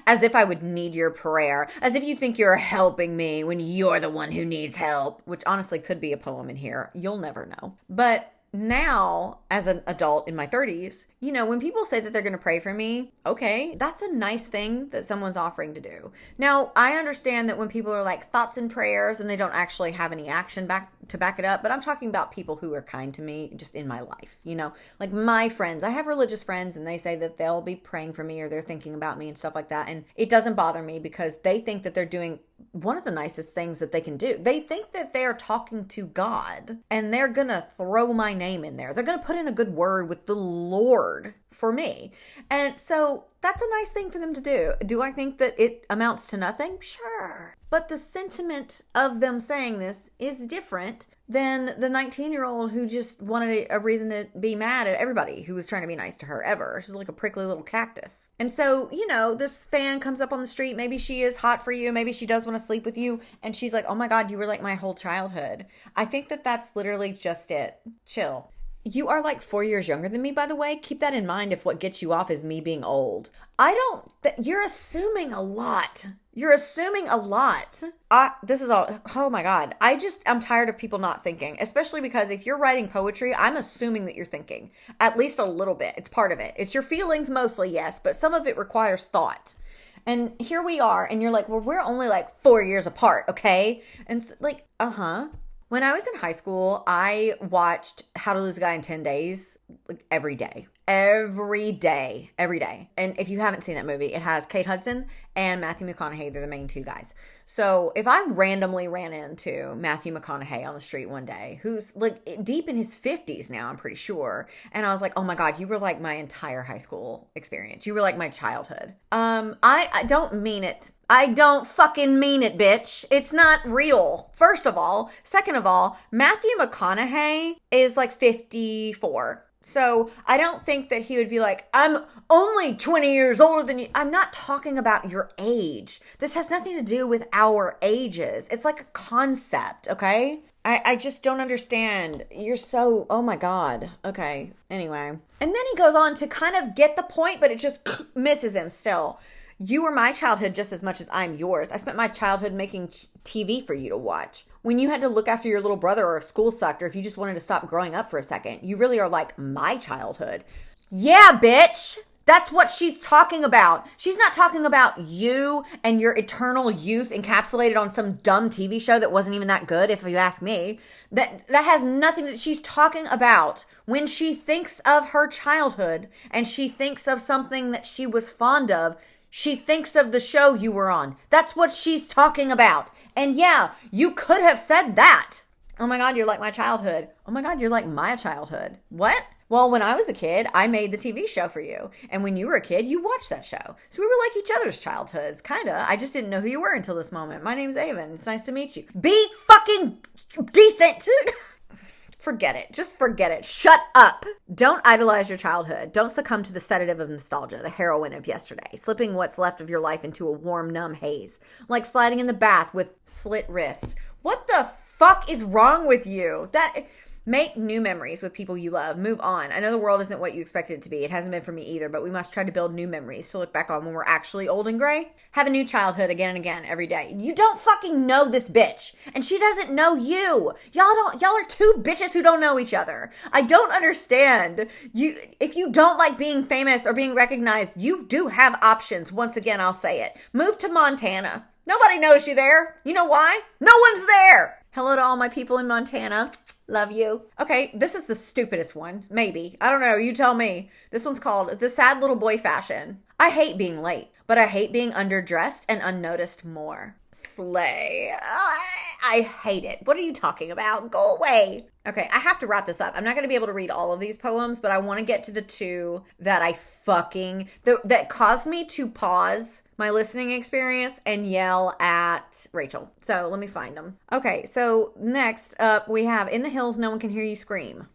as if I would need your prayer, as if you think you're helping me when you're the one who needs help, which honestly could be a poem in here. You'll never know. But now, as an adult in my 30s, you know, when people say that they're going to pray for me, okay, that's a nice thing that someone's offering to do. Now, I understand that when people are like thoughts and prayers and they don't actually have any action back it up, but I'm talking about people who are kind to me just in my life, you know, like my friends. I have religious friends and they say that they'll be praying for me or they're thinking about me and stuff like that. And it doesn't bother me because they think that they're doing one of the nicest things that they can do. They think that they're talking to God and they're going to throw my name in there. They're going to put in a good word with the Lord for me. And so that's a nice thing for them to do. Do I think that it amounts to nothing? Sure. But the sentiment of them saying this is different than the 19-year-old who just wanted a reason to be mad at everybody who was trying to be nice to her ever. She's like a prickly little cactus. And so, this fan comes up on the street. Maybe she is hot for you. Maybe she does want to sleep with you. And she's like, oh my God, you were like my whole childhood. I think that that's literally just it. Chill. You are like 4 years younger than me, by the way. Keep that in mind if what gets you off is me being old. You're assuming a lot. You're assuming a lot. This is all, oh my God. I'm tired of people not thinking, especially because if you're writing poetry, I'm assuming that you're thinking at least a little bit. It's part of it. It's your feelings mostly, yes, but some of it requires thought. And here we are, and you're like, well, we're only like 4 years apart, okay? And it's like, When I was in high school, I watched How to Lose a Guy in 10 Days like every day. Every day. And if you haven't seen that movie, it has Kate Hudson and Matthew McConaughey. They're the main two guys. So if I randomly ran into Matthew McConaughey on the street one day, who's like deep in his 50s now, I'm pretty sure. And I was like, oh my God, you were like my entire high school experience. You were like my childhood. I don't mean it. I don't fucking mean it, bitch. It's not real. First of all. Second of all, Matthew McConaughey is like 54. So I don't think that he would be like, I'm only 20 years older than you. I'm not talking about your age. This has nothing to do with our ages. It's like a concept, okay? I just don't understand. You're so, oh my God. Okay, anyway. And then he goes on to kind of get the point, but it just misses him still. You were my childhood just as much as I'm yours. I spent my childhood making TV for you to watch. When you had to look after your little brother, or if school sucked, or if you just wanted to stop growing up for a second, you really are like my childhood. Yeah, bitch. That's what she's talking about. She's not talking about you and your eternal youth encapsulated on some dumb TV show that wasn't even that good, if you ask me. That has nothing that she's talking about. When she thinks of her childhood and she thinks of something that she was fond of, she thinks of the show you were on. That's what she's talking about. And yeah, you could have said that. Oh my God, you're like my childhood. Oh my God, you're like my childhood. What? Well, when I was a kid, I made the TV show for you. And when you were a kid, you watched that show. So we were like each other's childhoods, kinda. I just didn't know who you were until this moment. My name's Avan. It's nice to meet you. Be fucking decent. Forget it. Just forget it. Shut up. Don't idolize your childhood. Don't succumb to the sedative of nostalgia, the heroin of yesterday, slipping what's left of your life into a warm, numb haze, like sliding in the bath with slit wrists. What the fuck is wrong with you? Make new memories with people you love. Move on. I know the world isn't what you expected it to be. It hasn't been for me either, but we must try to build new memories to look back on when we're actually old and gray. Have a new childhood again and again every day. You don't fucking know this bitch, and she doesn't know you. Y'all are two bitches who don't know each other. I don't understand. If you don't like being famous or being recognized, you do have options. Once again, I'll say it. Move to Montana. Nobody knows you there. You know why? No one's there. Hello to all my people in Montana. Love you. Okay, this is the stupidest one. Maybe. I don't know. You tell me. This one's called The Sad Little Boy Fashion. I hate being late, but I hate being underdressed and unnoticed more. Slay. I hate it. What are you talking about? Go away. Okay, I have to wrap this up. I'm not going to be able to read all of these poems, but I want to get to the two that that caused me to pause my listening experience and yell at Rachel. So let me find them. Okay, so next up we have In the Hills, No One Can Hear You Scream.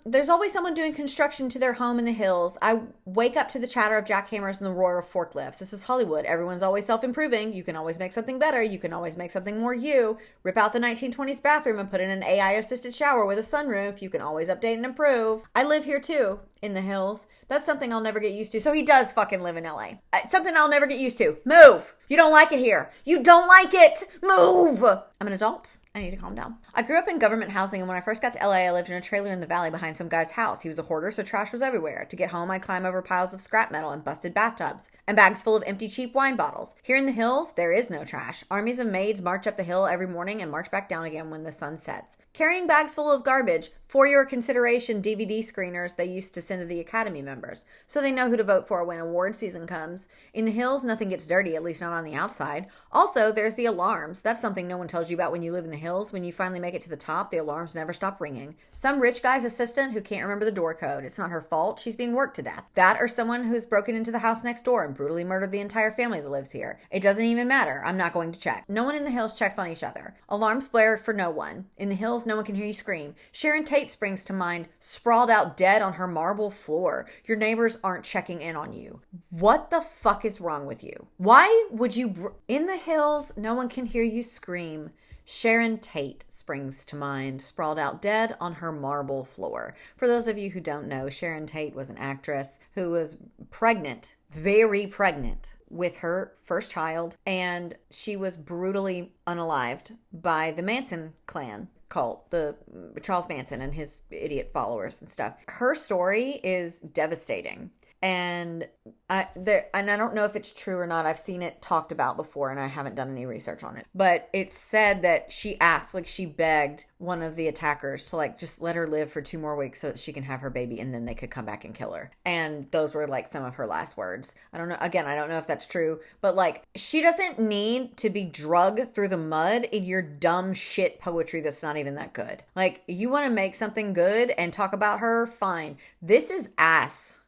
There's always someone doing construction to their home in the hills. I wake up to the chatter of jackhammers and the roar of forklifts. This is Hollywood. Everyone's always self-improving. You can always make something better. You can always make something more you. Rip out the 1920s bathroom and put in an AI-assisted shower with a sunroof. You can always update and improve. I live here too, in the hills. That's something I'll never get used to. So he does fucking live in LA. Something I'll never get used to. Move. You don't like it here. You don't like it. Move. I'm an adult. I need to calm down. I grew up in government housing, and when I first got to LA, I lived in a trailer in the valley behind some guy's house. He was a hoarder, so trash was everywhere. To get home, I'd climb over piles of scrap metal and busted bathtubs, and bags full of empty cheap wine bottles. Here in the hills, there is no trash. Armies of maids march up the hill every morning and march back down again when the sun sets, carrying bags full of garbage For your consideration, DVD screeners they used to send to the Academy members, so they know who to vote for when award season comes. In the hills, nothing gets dirty, at least not on the outside. Also, there's the alarms. That's something no one tells you about when you live in the hills. When you finally make it to the top, the alarms never stop ringing. Some rich guy's assistant who can't remember the door code. It's not her fault. She's being worked to death. That or someone who's broken into the house next door and brutally murdered the entire family that lives here. It doesn't even matter. I'm not going to check. No one in the hills checks on each other. Alarms blare for no one. In the hills, no one can hear you scream. Sharon Tate springs to mind, sprawled out dead on her marble floor. Your neighbors aren't checking in on you. What the fuck is wrong with you? Why would you... In the hills, no one can hear you scream. Sharon Tate springs to mind, sprawled out dead on her marble floor. For those of you who don't know, Sharon Tate was an actress who was pregnant, very pregnant, with her first child, and she was brutally unalived by the Manson clan cult, the Charles Manson and his idiot followers and stuff. Her story is devastating. And I don't know if it's true or not. I've seen it talked about before and I haven't done any research on it. But it's said that she asked, like she begged one of the attackers to like just let her live for 2 more weeks so that she can have her baby and then they could come back and kill her. And those were like some of her last words. I don't know. Again, I don't know if that's true. But like she doesn't need to be drugged through the mud in your dumb shit poetry that's not even that good. Like you want to make something good and talk about her? Fine. This is ass.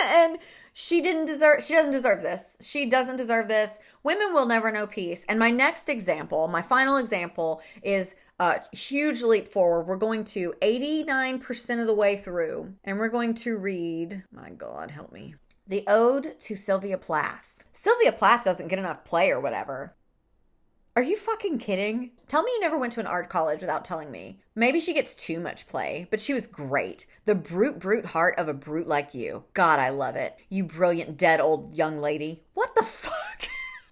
And she doesn't deserve this. She doesn't deserve this. Women will never know peace. And my next example, my final example is a huge leap forward. We're going to 89% of the way through and we're going to read, my God, help me, the Ode to Sylvia Plath. Sylvia Plath doesn't get enough play or whatever. Are you fucking kidding? Tell me you never went to an art college without telling me. Maybe she gets too much play, but she was great. The brute heart of a brute like you. God, I love it. You brilliant dead old young lady. What the fuck?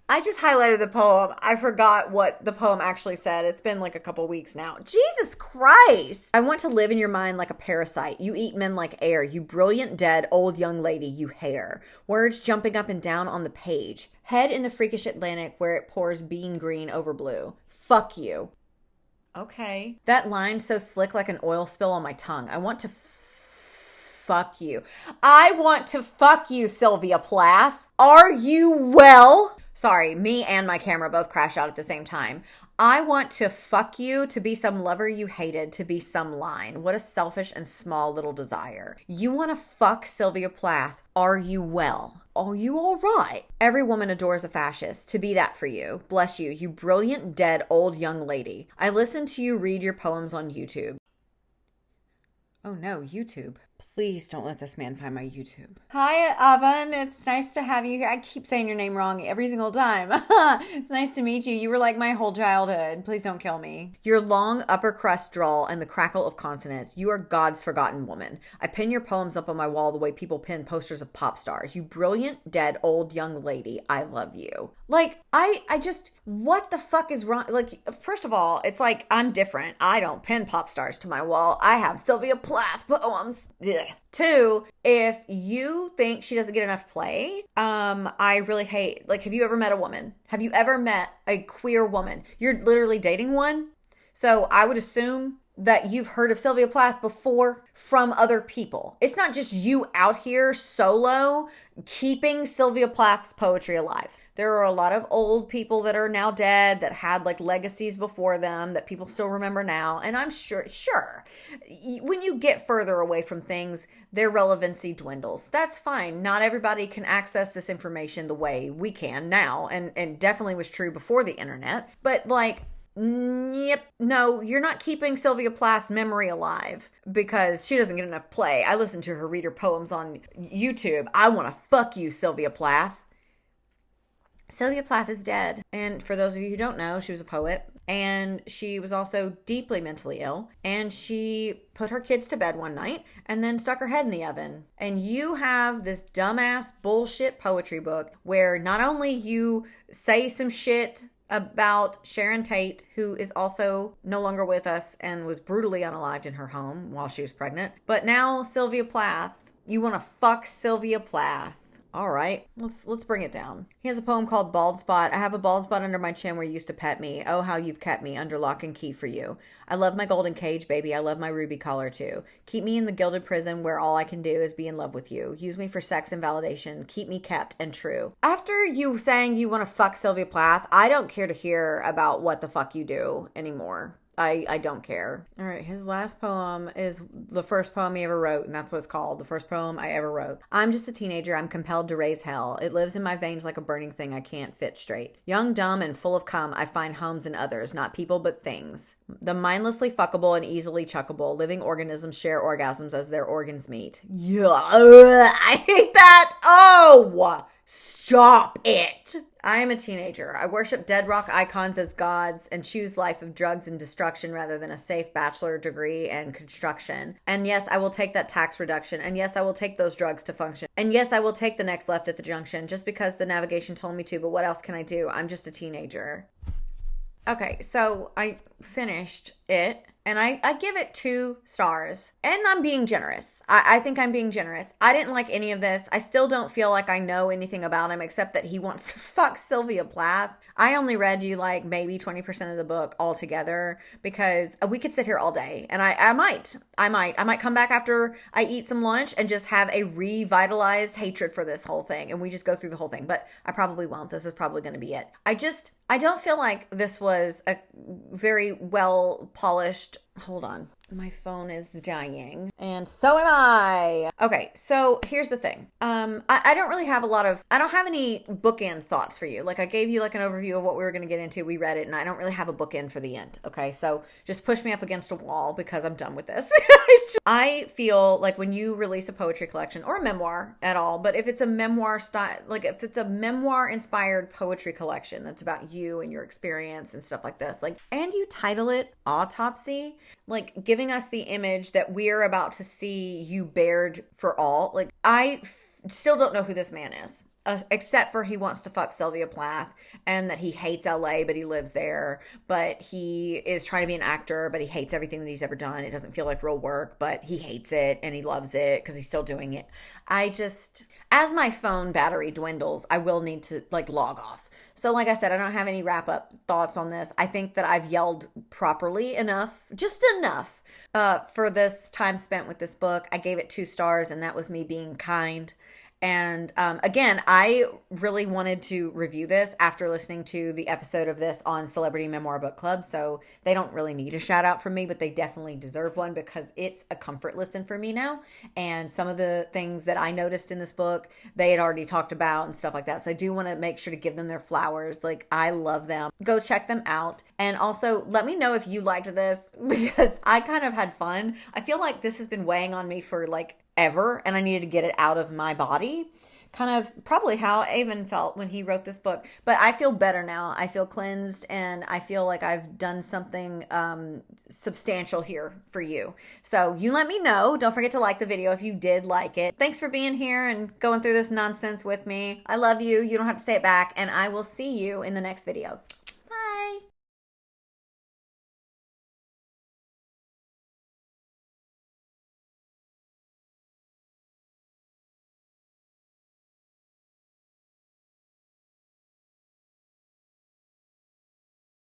I just highlighted the poem. I forgot what the poem actually said. It's been like a couple weeks now. Jesus Christ. I want to live in your mind like a parasite. You eat men like air. You brilliant dead old young lady, you hair. Words jumping up and down on the page. Head in the freakish Atlantic where it pours bean green over blue. Fuck you. Okay. That line so slick like an oil spill on my tongue. I want to fuck you. I want to fuck you, Sylvia Plath. Are you well? Sorry, me and my camera both crashed out at the same time. I want to fuck you, to be some lover you hated, to be some line. What a selfish and small little desire. You want to fuck Sylvia Plath. Are you well? Are you all right? Every woman adores a fascist. To be that for you. Bless you, you brilliant, dead, old young lady. I listened to you read your poems on YouTube. Oh no, YouTube. Please don't let this man find my YouTube. Hi, Avan. It's nice to have you here. I keep saying your name wrong every single time. It's nice to meet you. You were like my whole childhood. Please don't kill me. Your long upper crust drawl and the crackle of consonants. You are God's forgotten woman. I pin your poems up on my wall the way people pin posters of pop stars. You brilliant, dead, old young lady. I love you. Like, I just, what the fuck is wrong? Like, first of all, it's like, I'm different. I don't pin pop stars to my wall. I have Sylvia Plath poems. Ugh. 2, if you think she doesn't get enough play, I really hate, like, have you ever met a woman? Have you ever met a queer woman? You're literally dating one. So I would assume that you've heard of Sylvia Plath before from other people. It's not just you out here solo keeping Sylvia Plath's poetry alive. There are a lot of old people that are now dead that had like legacies before them that people still remember now. And I'm sure, when you get further away from things, their relevancy dwindles. That's fine. Not everybody can access this information the way we can now. And definitely was true before the internet. But like, yep, no, you're not keeping Sylvia Plath's memory alive because she doesn't get enough play. I listen to her read her poems on YouTube. I want to fuck you, Sylvia Plath. Sylvia Plath is dead. And for those of you who don't know, she was a poet and she was also deeply mentally ill. And she put her kids to bed one night and then stuck her head in the oven. And you have this dumbass bullshit poetry book where not only you say some shit about Sharon Tate, who is also no longer with us and was brutally unalived in her home while she was pregnant, but now Sylvia Plath, you want to fuck Sylvia Plath. All right, let's bring it down. He has a poem called Bald Spot. I have a bald spot under my chin where you used to pet me. Oh, how you've kept me under lock and key for you. I love my golden cage, baby. I love my ruby collar too. Keep me in the gilded prison where all I can do is be in love with you. Use me for sex and validation. Keep me kept and true. After you saying you want to fuck Sylvia Plath, I don't care to hear about what the fuck you do anymore. I don't care. All right, his last poem is the first poem he ever wrote, and that's what it's called. The first poem I ever wrote. I'm just a teenager. I'm compelled to raise hell. It lives in my veins like a burning thing I can't fit straight. Young, dumb, and full of cum, I find homes in others, not people but things. The mindlessly fuckable and easily chuckable living organisms share orgasms as their organs meet. Yeah, I hate that. Oh, stop it. I am a teenager. I worship dead rock icons as gods and choose life of drugs and destruction rather than a safe bachelor degree and construction. And yes, I will take that tax reduction. And yes, I will take those drugs to function. And yes, I will take the next left at the junction just because the navigation told me to. But what else can I do? I'm just a teenager. Okay, so I finished it. And I give it 2 stars. And I'm being generous. I think I'm being generous. I didn't like any of this. I still don't feel like I know anything about him except that he wants to fuck Sylvia Plath. I only read you like maybe 20% of the book altogether because we could sit here all day. And I might come back after I eat some lunch and just have a revitalized hatred for this whole thing. And we just go through the whole thing. But I probably won't. This is probably going to be it. I don't feel like this was a very well polished. Hold on. My phone is dying. And so am I. Okay, so here's the thing. I don't really have I don't have any bookend thoughts for you. Like I gave you like an overview of what we were going to get into. We read it and I don't really have a bookend for the end. Okay, so just push me up against a wall because I'm done with this. I feel like when you release a poetry collection or a memoir at all, but if it's a memoir style, like if it's a memoir inspired poetry collection that's about you and your experience and stuff like this, like, and you title it Autopsy, like giving us the image that we're about to see you bared for all. Like I still don't know who this man is. Except for he wants to fuck Sylvia Plath and that he hates LA, but he lives there. But he is trying to be an actor, but he hates everything that he's ever done. It doesn't feel like real work, but he hates it and he loves it because he's still doing it. As my phone battery dwindles, I will need to like log off. So like I said, I don't have any wrap up thoughts on this. I think that I've yelled properly enough, just enough for this time spent with this book. I gave it 2 stars and that was me being kind. And again, I really wanted to review this after listening to the episode of this on Celebrity Memoir Book Club. So they don't really need a shout out from me, but they definitely deserve one because it's a comfort listen for me now. And some of the things that I noticed in this book, they had already talked about and stuff like that. So I do want to make sure to give them their flowers. Like I love them. Go check them out. And also let me know if you liked this because I kind of had fun. I feel like this has been weighing on me for like ever and I needed to get it out of my body. Kind of probably how Avan felt when he wrote this book. But I feel better now. I feel cleansed and I feel like I've done something substantial here for you. So you let me know. Don't forget to like the video if you did like it. Thanks for being here and going through this nonsense with me. I love you. You don't have to say it back. And I will see you in the next video.